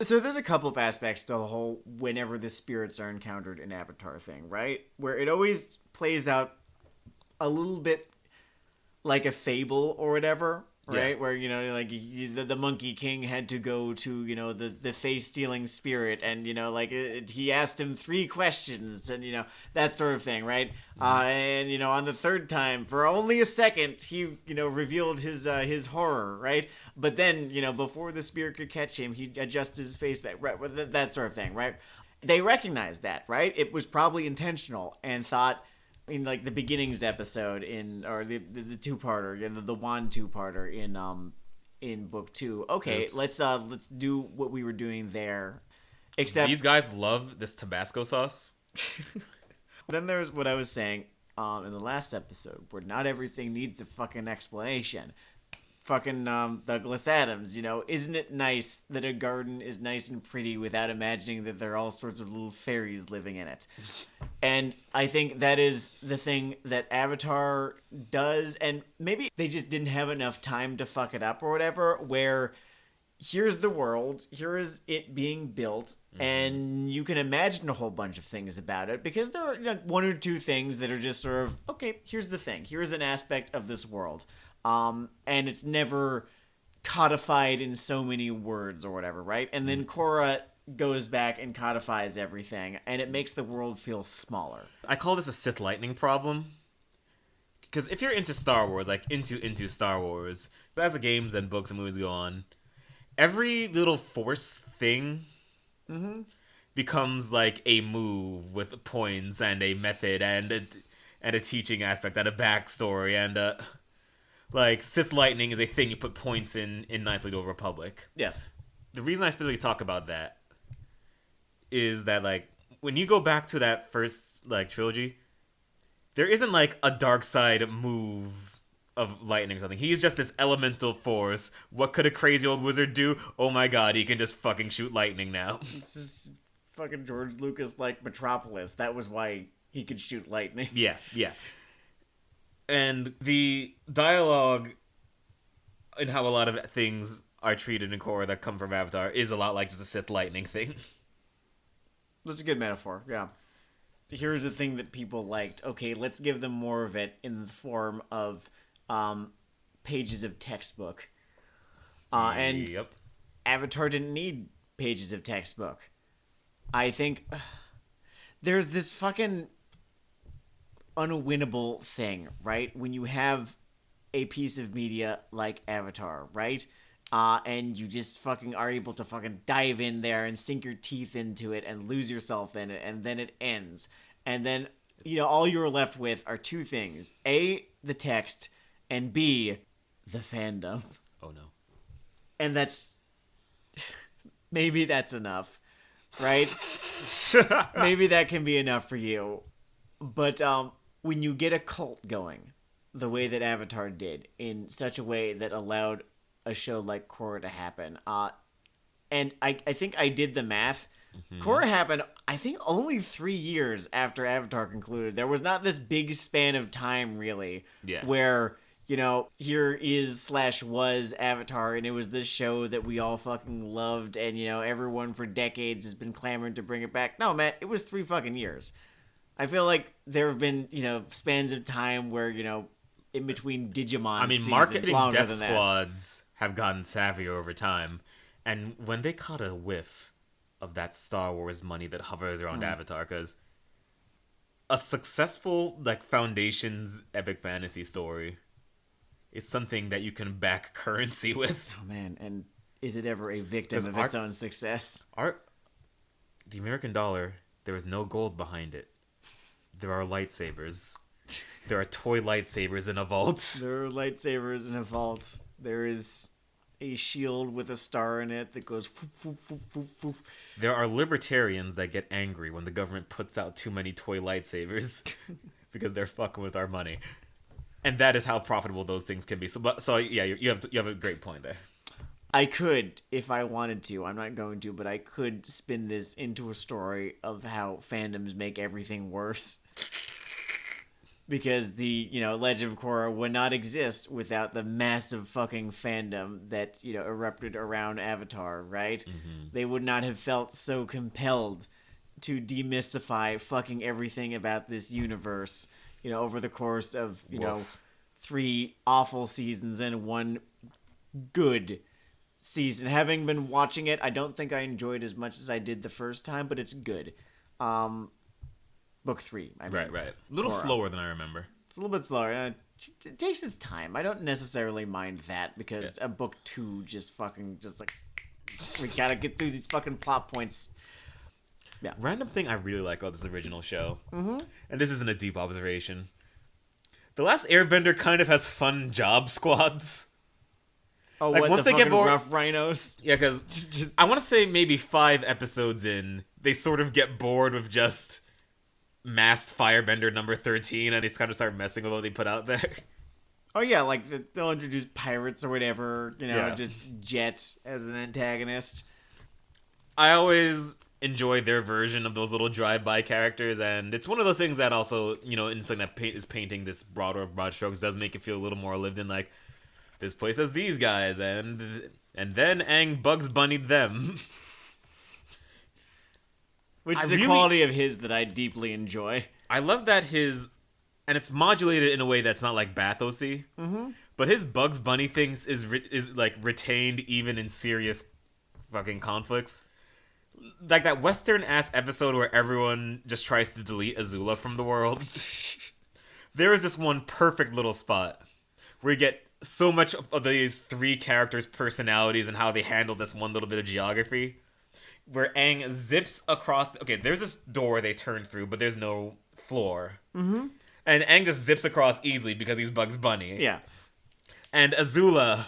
So there's a couple of aspects to the whole whenever the spirits are encountered in Avatar thing, right? Where it always plays out a little bit like a fable or whatever. Right, yeah. Where the Monkey King had to go to the face-stealing spirit, and he asked him 3 questions, and that sort of thing, right? And on the 3rd time, for only a second, he revealed his horror, right? But then before the spirit could catch him, he'd adjust his face back, right? That sort of thing, right? They recognized that, right? It was probably intentional, and thought. In the beginnings episode the two-parter, the Wan two-parter in book 2. Okay, Oops. let's do what we were doing there. Except these guys love this Tabasco sauce. Then there's what I was saying in the last episode, where not everything needs a fucking explanation. Fucking Douglas Adams, isn't it nice that a garden is nice and pretty without imagining that there are all sorts of little fairies living in it? And I think that is the thing that Avatar does, and maybe they just didn't have enough time to fuck it up or whatever, where here's the world, here is it being built, and you can imagine a whole bunch of things about it, because there are 1 or 2 things that are just sort of, okay, here's the thing, here's an aspect of this world. And it's never codified in so many words or whatever, right? And then Korra goes back and codifies everything, and it makes the world feel smaller. I call this a Sith lightning problem. Because if you're into Star Wars, into Star Wars, as the games and books and movies go on, every little force thing becomes a move with points and a method, and and a teaching aspect and a backstory, and like Sith lightning is a thing you put points in Knights of the Old Republic. Yes. The reason I specifically talk about that is that, like, when you go back to that first, like, trilogy, there isn't, like, a dark side move of lightning or something. He's just this elemental force. What could a crazy old wizard do? Oh my god, he can just fucking shoot lightning now. Just fucking George Lucas like Metropolis. That was why he could shoot lightning. Yeah. And the dialogue and how a lot of things are treated in Korra that come from Avatar is a lot like just a Sith lightning thing. That's a good metaphor, yeah. Here's the thing that people liked. Okay, let's give them more of it in the form of pages of textbook. And yep. Avatar didn't need pages of textbook. I think there's this fucking unwinnable thing, right? When you have a piece of media like Avatar, right? And you just fucking are able to fucking dive in there and sink your teeth into it and lose yourself in it, and then it ends. And then, all you're left with are two things. A, the text, and B, the fandom. Oh no. And that's... maybe that's enough, right? Maybe that can be enough for you. But when you get a cult going, the way that Avatar did, in such a way that allowed a show like Korra to happen, and I think I did the math. Mm-hmm. Korra happened, I think, only 3 years after Avatar concluded. There was not this big span of time, really, where, here was Avatar, and it was this show that we all fucking loved, and, everyone for decades has been clamoring to bring it back. No, man, it was 3 fucking years. I feel like there have been, spans of time where, in between Digimon seasons, marketing longer death than that. squads have gotten savvier over time, and when they caught a whiff of that Star Wars money that hovers around Avatar, because a successful, like, Foundation's epic fantasy story is something that you can back currency with. Oh man, and is it ever a victim of its own success? The American dollar, there is no gold behind it. There are lightsabers. There are toy lightsabers in a vault. There are lightsabers in a vault. There is a shield with a star in it that goes... Foof, foof, foof, foof. There are libertarians that get angry when the government puts out too many toy lightsabers because they're fucking with our money. And that is how profitable those things can be. So yeah, you have a great point there. I could, if I wanted to. I'm not going to, but I could spin this into a story of how fandoms make everything worse. Because the, Legend of Korra would not exist without the massive fucking fandom that, erupted around Avatar, right? Mm-hmm. They would not have felt so compelled to demystify fucking everything about this universe, over the course of, 3 awful seasons and 1 good season. Having been watching it, I don't think I enjoyed as much as I did the first time, but it's good. Book 3. Right. A little Korra. slower than I remember. It's a little bit slower. It takes its time. I don't necessarily mind that because a book 2 just like, we gotta get through these fucking plot points. Yeah. Random thing I really like about this original show, and this isn't a deep observation. The Last Airbender kind of has fun job squads. Oh, like, what, once the they fucking get more rough rhinos? Yeah, because I want to say maybe 5 episodes in, they sort of get bored with just masked Firebender number 13, and they kind of start messing with what they put out there. Oh yeah, like they'll introduce pirates or whatever, just Jet as an antagonist. I always enjoy their version of those little drive-by characters, and it's one of those things that also, in something that is painting this broad strokes, does make it feel a little more lived in, like, this place has these guys, and then Aang Bugs Bunnied them. Which is a quality of his that I deeply enjoy. I love that and it's modulated in a way that's not like bathosy, but his Bugs Bunny things is like retained even in serious fucking conflicts. Like that Western ass episode where everyone just tries to delete Azula from the world. There is this one perfect little spot where you get so much of these 3 characters' personalities and how they handle this one little bit of geography. Where Aang zips across... Okay, there's this door they turn through, but there's no floor. Mm-hmm. And Aang just zips across easily because he's Bugs Bunny. Yeah. And Azula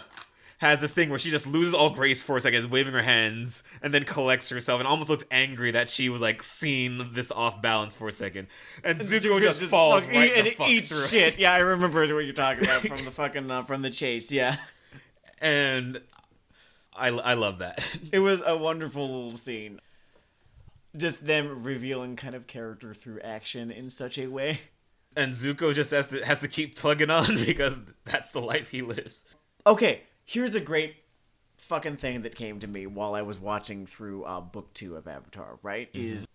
has this thing where she just loses all grace for a second, is waving her hands, and then collects herself and almost looks angry that she was like seeing this off balance for a second. And Zuko just falls right the fuck eats through. shit. Yeah, I remember what you're talking about from the fucking from the chase. Yeah, and I love that. It was a wonderful little scene. Just them revealing kind of character through action in such a way. And Zuko just has to keep plugging on because that's the life he lives. Okay, here's a great fucking thing that came to me while I was watching through book 2 of Avatar, right? Is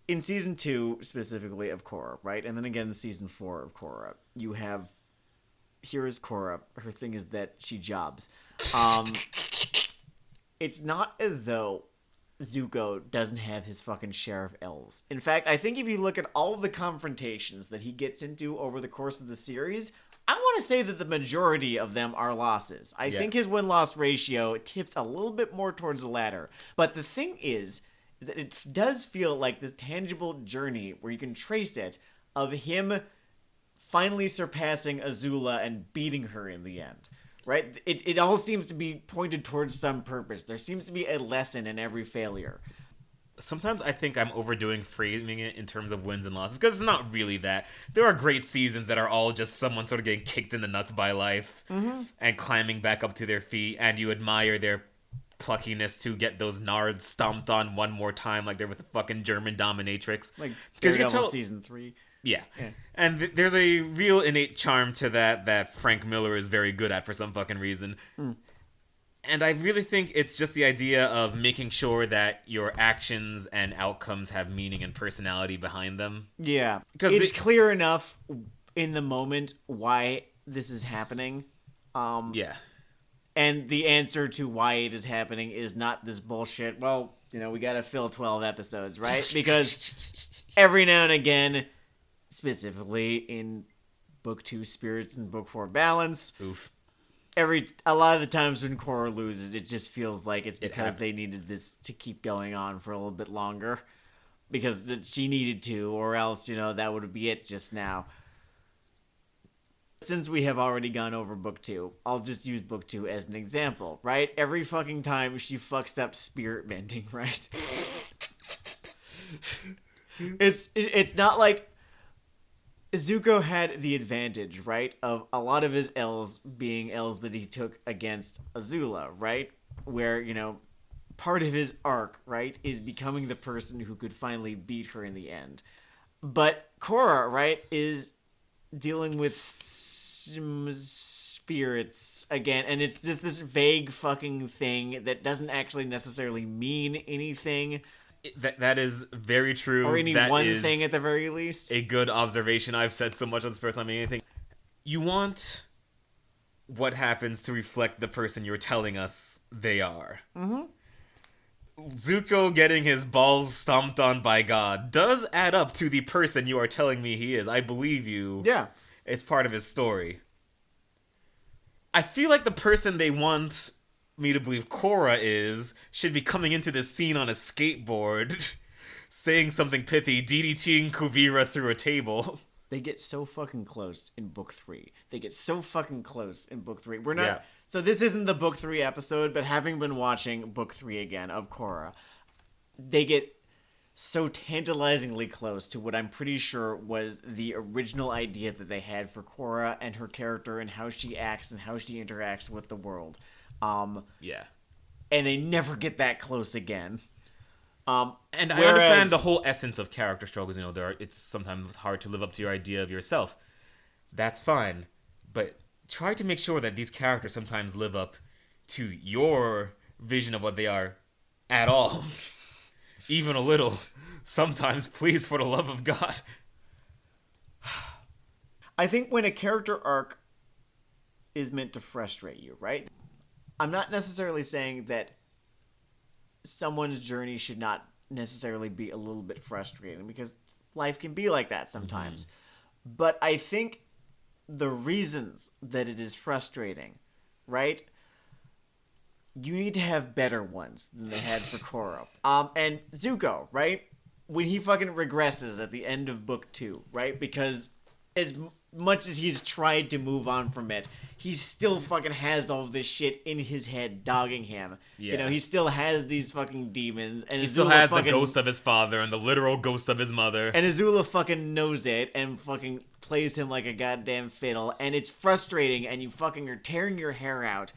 in season 2 specifically of Korra, right? And then again in season 4 of Korra, you have here is Korra. Her thing is that she jobs. It's not as though Zuko doesn't have his fucking share of L's. In fact, I think if you look at all of the confrontations that he gets into over the course of the series, I want to say that the majority of them are losses. I think his win-loss ratio tips a little bit more towards the latter. But the thing is that it does feel like this tangible journey where you can trace it of him finally surpassing Azula and beating her in the end. Right? It all seems to be pointed towards some purpose. There seems to be a lesson in every failure. Sometimes I think I'm overdoing framing it in terms of wins and losses, because it's not really that. There are great seasons that are all just someone sort of getting kicked in the nuts by life and climbing back up to their feet, and you admire their pluckiness to get those nards stomped on one more time, like they're with the fucking German dominatrix. Like because you can Daredevil tell season 3. Yeah. And there's a real innate charm to that Frank Miller is very good at for some fucking reason. And I really think it's just the idea of making sure that your actions and outcomes have meaning and personality behind them. Yeah. Because it's clear enough in the moment why this is happening. Yeah. And the answer to why it is happening is not this bullshit, well, we gotta fill 12 episodes, right? Because every now and again, specifically in book 2 Spirits and book 4 Balance, a lot of the times when Korra loses, it just feels like it's because they needed this to keep going on for a little bit longer, because she needed to, or else that would be it just now. Since we have already gone over book 2, I'll just use book 2 as an example, right? Every fucking time she fucks up spirit bending, right? It's not like Zuko had the advantage, right, of a lot of his L's being L's that he took against Azula, right? Where, part of his arc, right, is becoming the person who could finally beat her in the end. But Korra, right, is dealing with spirits again, and it's just this vague fucking thing that doesn't actually necessarily mean anything. That is very true. Or any one thing at the very least. A good observation. I've said so much on this first time. Anything. You want what happens to reflect the person you're telling us they are. Zuko getting his balls stomped on by God does add up to the person you are telling me he is. I believe you. Yeah. It's part of his story. I feel like the person they want me to believe Korra should be coming into this scene on a skateboard, saying something pithy, DDTing Kuvira through a table. They get so fucking close in book 3. We're not... Yeah. So this isn't the book 3 episode, but having been watching book 3 again of Korra, they get so tantalizingly close to what I'm pretty sure was the original idea that they had for Korra and her character and how she acts and how she interacts with the world. Yeah. And they never get that close again. And I understand the whole essence of character struggles. It's sometimes hard to live up to your idea of yourself. That's fine. But try to make sure that these characters sometimes live up to your vision of what they are at all. Even a little. Sometimes, please, for the love of God. I think when a character arc is meant to frustrate you, right? I'm not necessarily saying that someone's journey should not necessarily be a little bit frustrating, because life can be like that sometimes. But I think the reasons that it is frustrating, right? You need to have better ones than they had for Korra. And Zuko, right? when he fucking regresses at the end of book 2, right? Because as much as he's tried to move on from it, he still fucking has all this shit in his head dogging him. Yeah. You know, he still has these fucking demons, and He still has the ghost of his father and the literal ghost of his mother. And Azula fucking knows it and fucking plays him like a goddamn fiddle, and it's frustrating, and you fucking are tearing your hair out,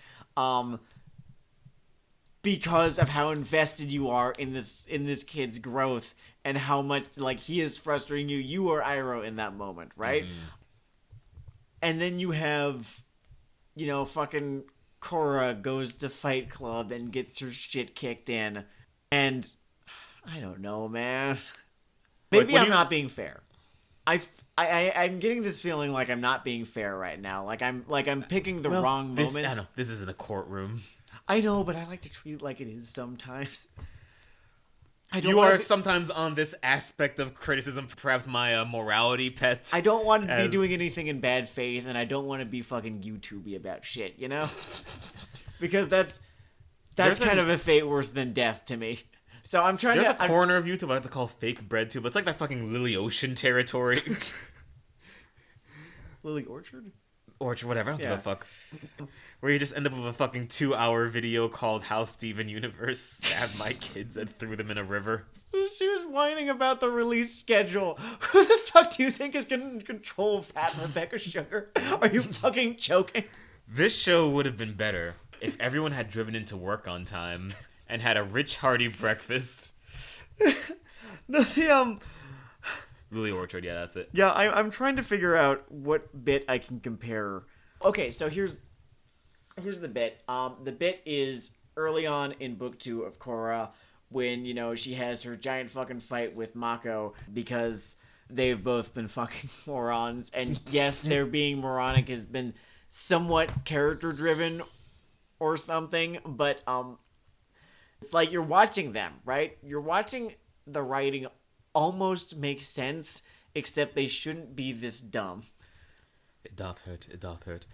because of how invested you are in this kid's growth and how much like he is frustrating you. You are Iroh in that moment, right? Mm-hmm. And then you have, you know, fucking Korra goes to Fight Club and gets her shit kicked in, and I don't know, man. Maybe I'm not being fair. I'm getting this feeling like I'm not being fair right now. Like I'm picking the wrong moment. I know this isn't a courtroom. I know, but I like to treat it like it is sometimes. You are sometimes on this aspect of criticism, perhaps my morality pet. I don't want to be doing anything in bad faith, and I don't want to be fucking YouTubey about shit, you know? Because that's kind of a fate worse than death to me. So I'm trying There's a corner of YouTube I like to call fake bread tube. It's like that fucking Lily Ocean territory. Lily Orchard? Orchard, whatever. I don't give a fuck. Where you just end up with a fucking 2-hour video called How Steven Universe Stabbed My Kids and Threw Them in a River. She was whining about the release schedule. Who the fuck do you think is going to control Fat Rebecca Sugar? Are you fucking joking? This show would have been better if everyone had driven into work on time and had a rich, hearty breakfast. No, Lily Orchard, yeah, that's it. Yeah, I'm trying to figure out what bit I can compare. Okay, so here's the bit. The bit is early on in book 2 of Korra when, you know, she has her giant fucking fight with Mako because they've both been fucking morons. And yes, their being moronic has been somewhat character driven or something, but it's like you're watching them, right? You're watching the writing almost make sense, except they shouldn't be this dumb. It doth hurt.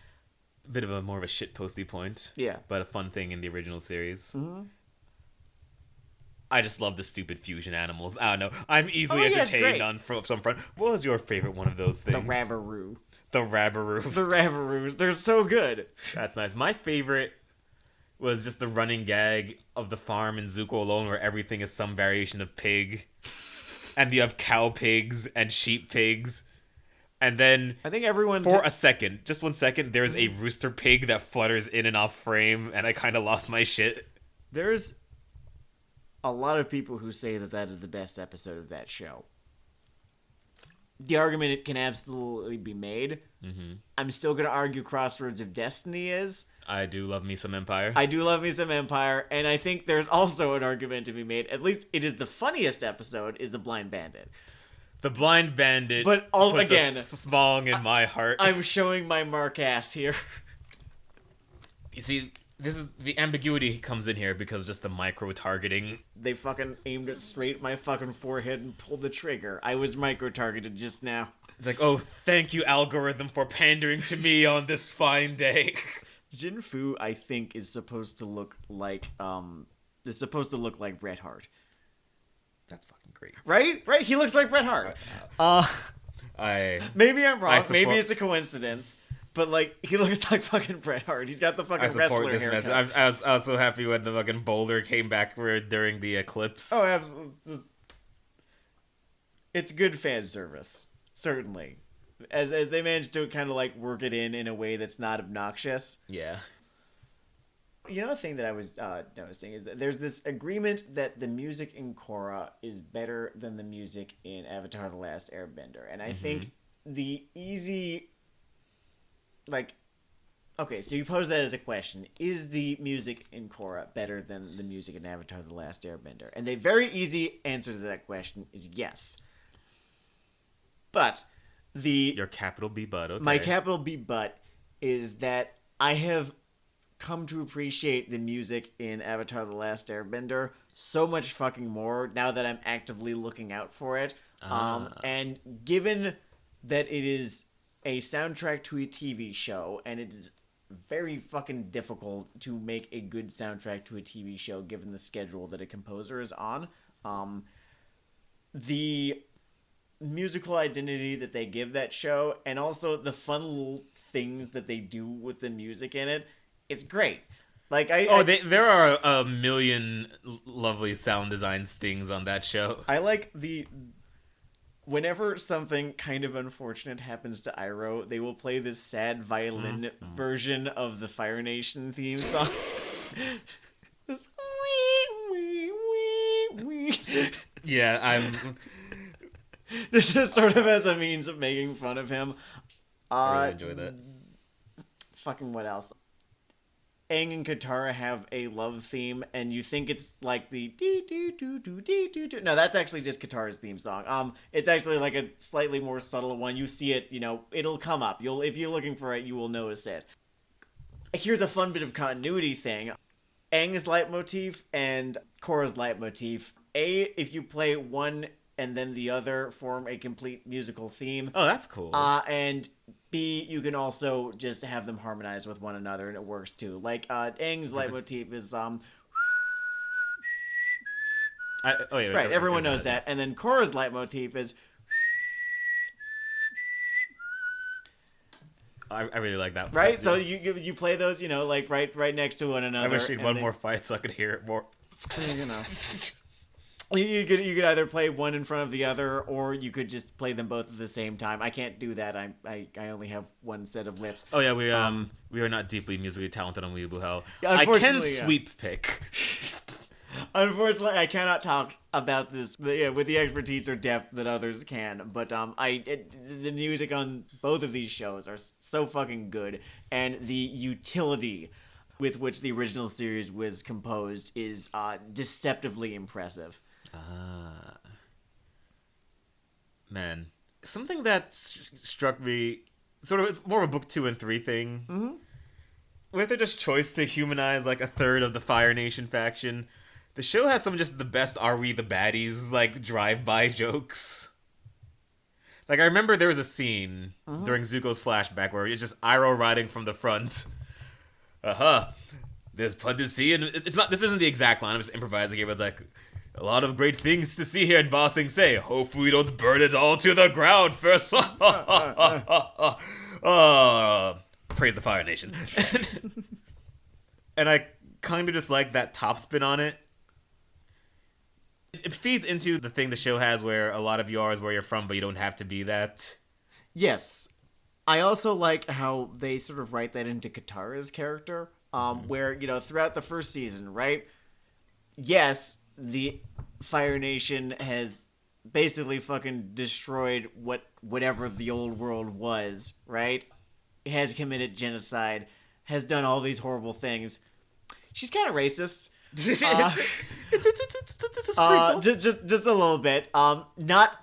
Bit of more of a shitposty point. Yeah. But a fun thing in the original series. Mm-hmm. I just love the stupid fusion animals. I don't know. I'm easily entertained on some front. What was your favorite one of those things? The Rabaroo. The Rabaroo. The Rabaroos. They're so good. That's nice. My favorite was just the running gag of the farm in Zuko Alone where everything is some variation of pig. And you have cow pigs and sheep pigs. And then, I think everyone for a second, just 1 second, there's a rooster pig that flutters in and off frame, and I kind of lost my shit. There's a lot of people who say that is the best episode of that show. The argument it can absolutely be made. Mm-hmm. I'm still going to argue Crossroads of Destiny is. I do love me some Empire. I do love me some Empire, and I think there's also an argument to be made. At least it is the funniest episode, is The Blind Bandit. The Blind Bandit but puts a smong in my heart. I'm showing my mark ass here. You see, this is the ambiguity comes in here because of just the micro-targeting. They fucking aimed it straight at my fucking forehead and pulled the trigger. I was micro-targeted just now. It's like, oh, thank you, algorithm, for pandering to me on this fine day. Jin Fu, I think, is supposed to look like Bret Hart. That's fucking great. Right? He looks like Bret Hart. Maybe I'm wrong. Maybe it's a coincidence. But, like, he looks like fucking Bret Hart. He's got the fucking wrestler haircut. I was so happy when the fucking boulder came back during the eclipse. Oh, absolutely. It's good fan service. Certainly. As they managed to kind of, like, work it in a way that's not obnoxious. Yeah. You know, the thing that I was noticing is that there's this agreement that the music in Korra is better than the music in Avatar: The Last Airbender. And I think the easy... Like, okay, so you pose that as a question. Is the music in Korra better than the music in Avatar: The Last Airbender? And the very easy answer to that question is yes. But Your capital B but, okay. My capital B but is that I have come to appreciate the music in Avatar: The Last Airbender so much fucking more now that I'm actively looking out for it. And given that it is a soundtrack to a TV show, and it is very fucking difficult to make a good soundtrack to a TV show given the schedule that a composer is on, the musical identity that they give that show, and also the fun little things that they do with the music in it, it's great. Like there are a million lovely sound design stings on that show. I like whenever something kind of unfortunate happens to Iroh, they will play this sad violin version of the Fire Nation theme song. Just wee, wee, wee. Yeah, I'm. This is sort of as a means of making fun of him. I really enjoy that. Fucking what else? Aang and Katara have a love theme, and you think it's like the dee doo doo doo dee doo doo. No, that's actually just Katara's theme song. It's actually like a slightly more subtle one. You see it, it'll come up. If you're looking for it, you will notice it. Here's a fun bit of continuity thing. Aang's leitmotif and Korra's leitmotif. If you play one and then the other, form a complete musical theme. Oh, that's cool. And B, you can also just have them harmonize with one another, and it works too. Like, Aang's leitmotif is, right, everyone knows that. And then Korra's leitmotif is... I really like that. Right? So you play those, like, right next to one another. I wish we had one more fight so I could hear it more. You could either play one in front of the other, or you could just play them both at the same time. I can't do that. I only have one set of lips. Oh yeah, we are not deeply musically talented on Weeaboo Hell. I can Unfortunately, sweep pick. Unfortunately, I cannot talk about this with the expertise or depth that others can. But the music on both of these shows are so fucking good, and the utility with which the original series was composed is deceptively impressive. Man, something that struck me, sort of more of a book 2 and 3 thing. Mm-hmm. With their just choice to humanize like a third of the Fire Nation faction, the show has some of just the best "Are we the baddies?" like drive-by jokes. Like I remember there was a scene during Zuko's flashback where it's just Iroh riding from the front. There's plenty to see, and it's not. This isn't the exact line. I'm just improvising here, but it's like. A lot of great things to see here in Ba Sing Se. Hopefully we don't burn it all to the ground first. Praise the Fire Nation. And I kind of just like that top spin on it. It feeds into the thing the show has where a lot of you are is where you're from, but you don't have to be that. Yes. I also like how they sort of write that into Katara's character, where, throughout the first season, right? Yes, the Fire Nation has basically fucking destroyed whatever the old world was, right? Has committed genocide, has done all these horrible things. She's kind of racist. It's a just a little bit. Not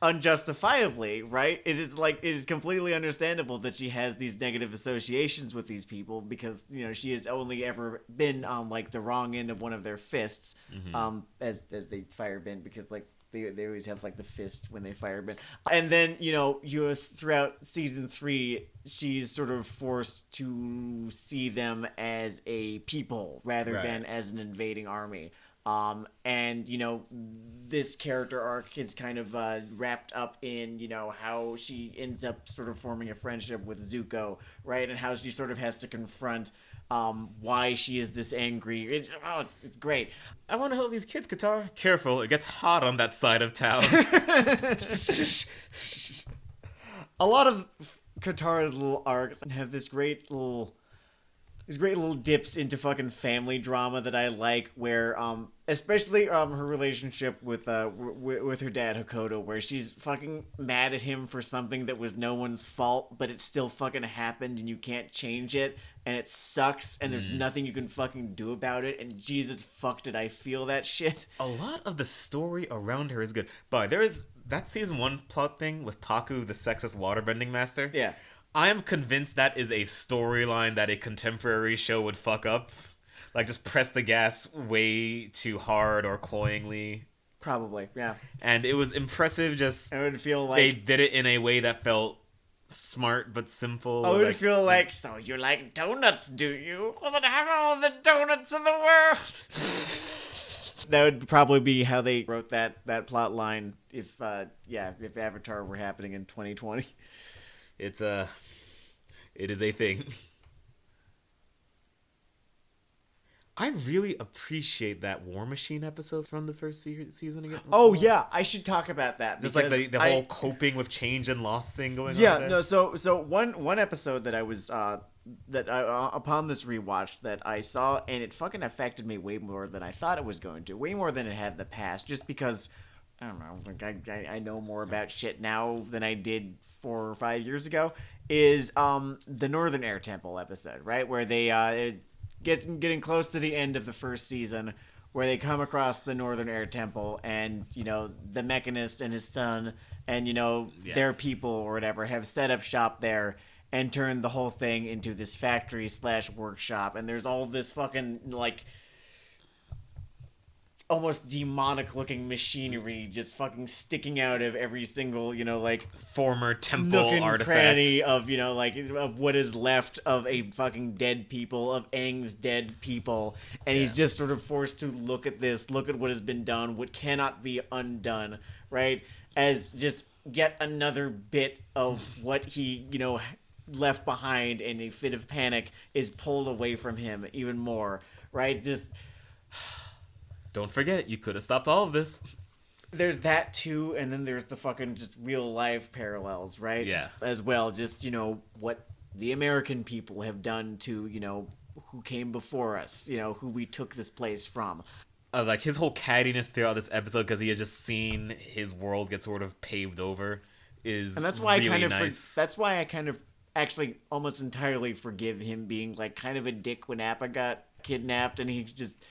unjustifiably, right? It is completely understandable that she has these negative associations with these people because she has only ever been on like the wrong end of one of their fists, as they firebend, because like they always have like the fist when they firebend, and then throughout season 3 she's sort of forced to see them as a people rather than as an invading army. And this character arc is kind of wrapped up in how she ends up sort of forming a friendship with Zuko, right? And how she sort of has to confront why she is this angry. It's great. I want to help these kids, Katara. Careful, it gets hot on that side of town. A lot of Katara's little arcs have this great little dips into fucking family drama that I like, where especially her relationship with her dad Hakoto, where she's fucking mad at him for something that was no one's fault, but it still fucking happened and you can't change it, and it sucks, and there's nothing you can fucking do about it, and Jesus fuck did I feel that shit. A lot of the story around her is good, but there is that season 1 plot thing with Paku, the sexist waterbending master. Yeah. I am convinced that is a storyline that a contemporary show would fuck up. Like, just press the gas way too hard or cloyingly. Probably, yeah. And it was impressive, just... I would feel like... They did it in a way that felt smart but simple. I would feel like, so you like donuts, do you? Well, then have all the donuts in the world! That would probably be how they wrote that plot line if Avatar were happening in 2020. It is a thing. I really appreciate that War Machine episode from the first season again. Oh yeah, I should talk about that. Just like the whole coping with change and loss thing going on. Yeah, no. So one episode that I was upon this rewatch that I saw, and it fucking affected me way more than I thought it was going to, way more than it had in the past, just because I don't know, like I know more about shit now than I did 4 or 5 years ago. Is the Northern Air Temple episode, right, where they getting close to the end of the first season, where they come across the Northern Air Temple, and the Mechanist and his son and their people or whatever have set up shop there and turned the whole thing into this factory / workshop, and there's all this fucking like almost demonic looking machinery just fucking sticking out of every single former temple nook and artifact cranny of of what is left of a fucking dead people, of Aang's dead people, and he's just sort of forced to look at what has been done, what cannot be undone, right, as just yet another bit of what he left behind in a fit of panic is pulled away from him even more, right? Just don't forget, you could have stopped all of this. There's that too, and then there's the fucking just real life parallels, right? Yeah. As well, just what the American people have done to who came before us, who we took this place from. Like his whole cattiness throughout this episode, because he has just seen his world get sort of paved over, is and that's why really nice. That's why I kind of actually almost entirely forgive him being like kind of a dick when Appa got kidnapped, and he just.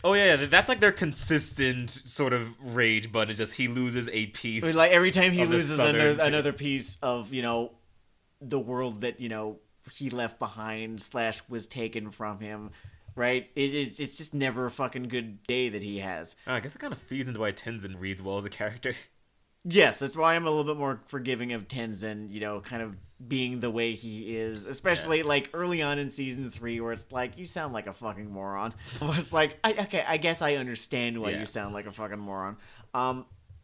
Oh yeah, that's like their consistent sort of rage button. Just he loses a piece. I mean, like every time he loses another piece of the world that he left behind / was taken from him, right? It's just never a fucking good day that he has. I guess it kind of feeds into why Tenzin reads well as a character. Yes, that's why I'm a little bit more forgiving of Tenzin, kind of being the way he is, especially like early on in season 3, where it's like, you sound like a fucking moron. But it's like, I guess I understand why you sound like a fucking moron.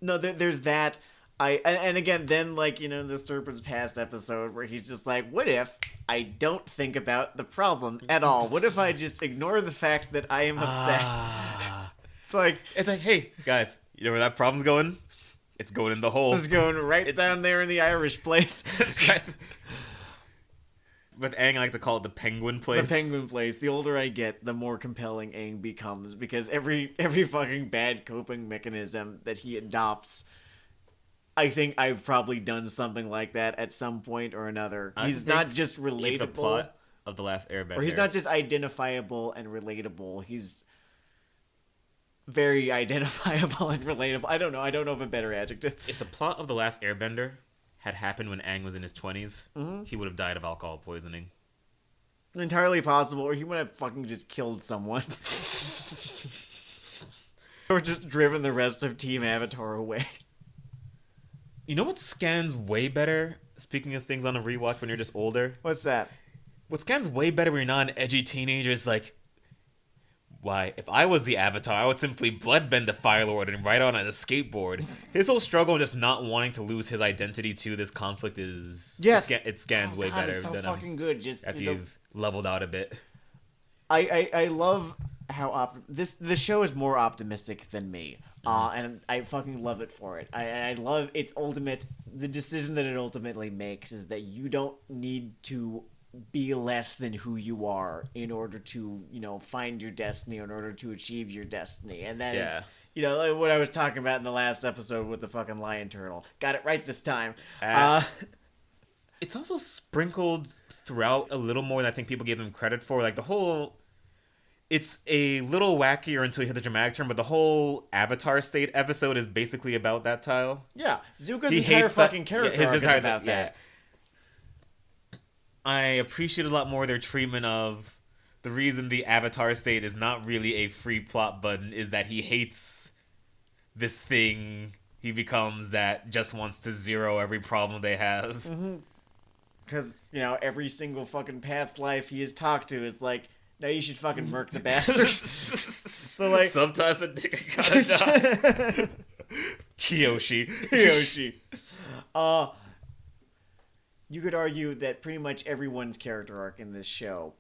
No, there's that. And again, then like the Serpent's Past episode where he's just like, what if I don't think about the problem at all? What if I just ignore the fact that I am upset? It's like, hey guys, you know where that problem's going? It's going in the hole. It's going down there in the Irish place. With Aang, I like to call it the Penguin place. The Penguin place. The older I get, the more compelling Aang becomes, because every fucking bad coping mechanism that he adopts, I think I've probably done something like that at some point or another. He's not just relatable. The plot of The Last Airbender. Or he's not just identifiable and relatable. He's very identifiable and relatable. I don't know of a better adjective. If the plot of The Last Airbender had happened when Aang was in his 20s, he would have died of alcohol poisoning. Entirely possible, or he would have fucking just killed someone. Or just driven the rest of Team Avatar away. You know what scans way better? Speaking of things on a rewatch when you're just older. What's that? What scans way better when you're not an edgy teenager is like, why, if I was the Avatar, I would simply bloodbend the Fire Lord and ride on a skateboard. His whole struggle and just not wanting to lose his identity to this conflict is... Yes. It scans way better. It's so fucking good. Just after you've leveled out a bit. I love how the show is more optimistic than me. And I fucking love it for it. I love the decision that it ultimately makes is that you don't need to be less than who you are in order to, find your destiny, in order to achieve your destiny. And that is, like what I was talking about in the last episode with the fucking lion turtle. Got it right this time. It's also sprinkled throughout a little more than I think people give him credit for. Like it's a little wackier until you hit the dramatic turn, but the whole Avatar State episode is basically about that tile. Yeah, Zuko's entire fucking character arc is about that. I appreciate a lot more their treatment of the reason the Avatar State is not really a free plot button is that he hates this thing he becomes that just wants to zero every problem they have. Because, every single fucking past life he has talked to is like, Now you should fucking murk the bastard. So like sometimes a nigga gotta die. Kiyoshi. You could argue that pretty much everyone's character arc in this show,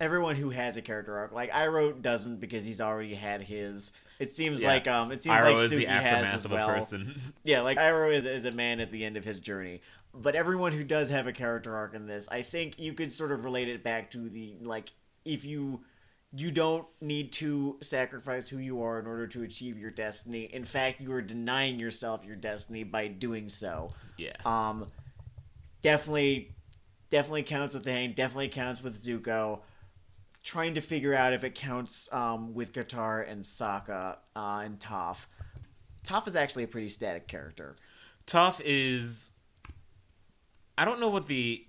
everyone who has a character arc, like Iroh doesn't because he's already had his. It seems like Iroh like is Suki the aftermath has as of well. a person. Yeah, like Iroh is a man at the end of his journey. But everyone who does have a character arc in this, I think you could sort of relate it back to the, like, if you don't need to sacrifice who you are in order to achieve your destiny. In fact, you are denying yourself your destiny by doing so. Yeah. Definitely counts with Aang. Definitely counts with Zuko. Trying to figure out if it counts with Katara and Sokka and Toph. Toph is actually a pretty static character. Toph is... I don't know what the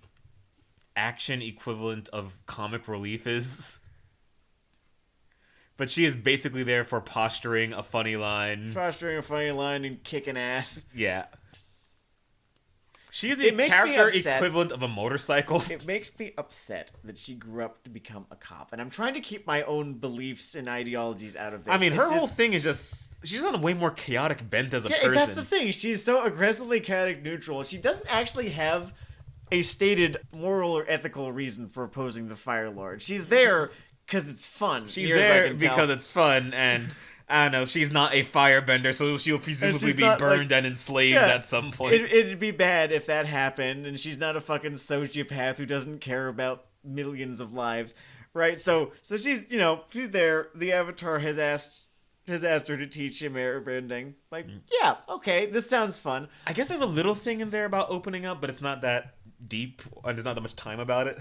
action equivalent of comic relief is. But she is basically there for posturing a funny line. And kicking ass. Yeah. She is the character equivalent of a motorcycle. It makes me upset that she grew up to become a cop. And I'm trying to keep my own beliefs and ideologies out of this. I mean, her whole thing is just... She's on a way more chaotic bent as a person. That's the thing. She's so aggressively chaotic neutral. She doesn't actually have a stated moral or ethical reason for opposing the Fire Lord. She's there because it's fun. She's there because it's fun, and... I don't know, she's not a firebender, so she'll presumably be burned and enslaved at some point. It'd be bad if that happened, and she's not a fucking sociopath who doesn't care about millions of lives, right? So she's, she's there. The Avatar has asked her to teach him airbending. Like, yeah, okay, this sounds fun. I guess there's a little thing in there about opening up, but it's not that deep, and there's not that much time about it.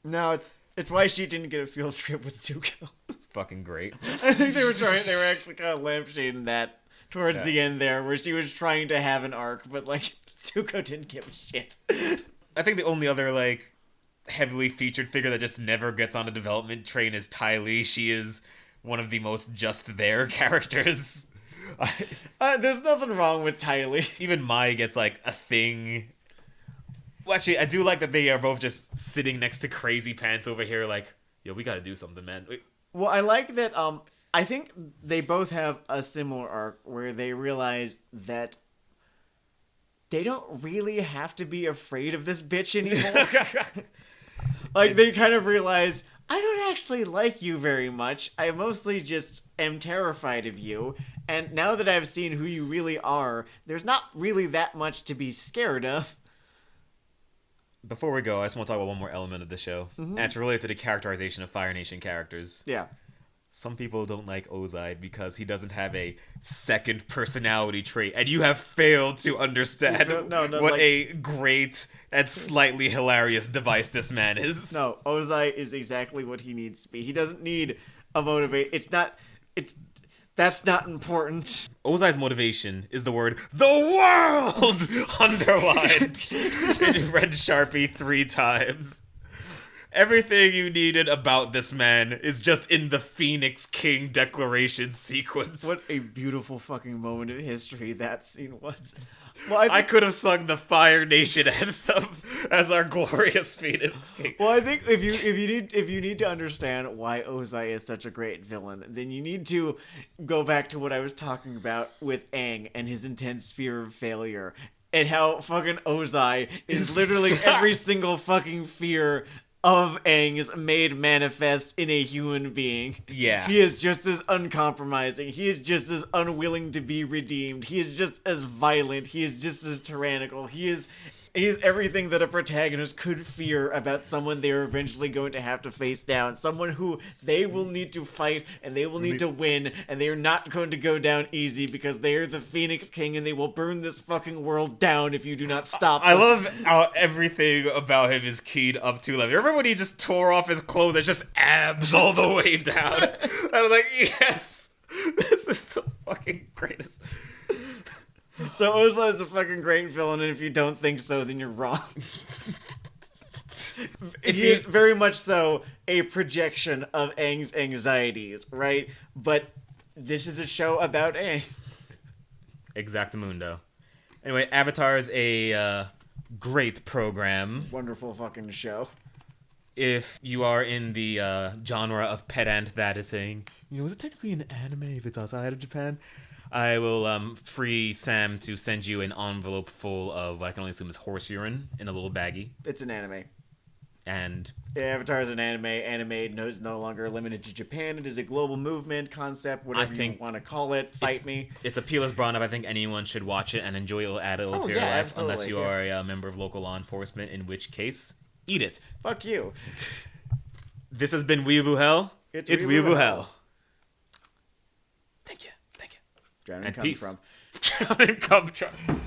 No, it's why she didn't get a field trip with Zuko. Fucking great. I think they were actually kind of lampshading that towards the end there, where she was trying to have an arc, but like Zuko didn't give a shit. I think the only other like heavily featured figure that just never gets on a development train is Ty Lee. She is one of the most just there characters. There's nothing wrong with Ty Lee. Even Mai gets like a thing. Well, actually, I do like that they are both just sitting next to Crazy Pants over here, like, yo, we gotta do something, man. Well, I like that, I think they both have a similar arc where they realize that they don't really have to be afraid of this bitch anymore. Like, they kind of realize, I don't actually like you very much. I mostly just am terrified of you. And now that I've seen who you really are, there's not really that much to be scared of. Before we go, I just want to talk about one more element of the show. Mm-hmm. And it's related to the characterization of Fire Nation characters. Yeah. Some people don't like Ozai because he doesn't have a second personality trait. And you have failed to understand what a great and slightly hilarious device this man is. No, Ozai is exactly what he needs to be. He doesn't need a motivate. That's not important. Ozai's motivation is the word "the world" underlined in red Sharpie 3 times. Everything you needed about this man is just in the Phoenix King declaration sequence. What a beautiful fucking moment in history that scene was. Well, I could have sung the Fire Nation anthem as our glorious Phoenix King. Well, I think if you need to understand why Ozai is such a great villain, then you need to go back to what I was talking about with Aang and his intense fear of failure, and how fucking Ozai is literally every single fucking fear of Aang is made manifest in a human being. Yeah. He is just as uncompromising. He is just as unwilling to be redeemed. He is just as violent. He is just as tyrannical. He is everything that a protagonist could fear about someone they are eventually going to have to face down. Someone who they will need to fight and they will need to win, and they are not going to go down easy because they are the Phoenix King and they will burn this fucking world down if you do not stop them. I love how everything about him is keyed up to 11. Remember when he just tore off his clothes and just abs all the way down? I was like, yes, this is the fucking greatest. So Ozai is a fucking great villain, and if you don't think so, then you're wrong. He is very much so a projection of Aang's anxieties, right? But this is a show about Aang. Exactamundo. Anyway, Avatar is a great program. Wonderful fucking show. if you are in the genre of pedant that is saying, is it technically an anime if it's outside of Japan? I will free Sam to send you an envelope full of what I can only assume is horse urine in a little baggie. It's an anime. And Avatar is an anime. Anime is no longer limited to Japan. It is a global movement, concept, whatever you want to call it. Fight me. Its appeal is broad enough. I think anyone should watch it and enjoy it. Will add a little to your life, unless you are a member of local law enforcement, in which case, eat it. Fuck you. This has been Weeaboo Hell. It's Weeaboo Hell. Thank you. Drowning and come peace. from. Drowning come from.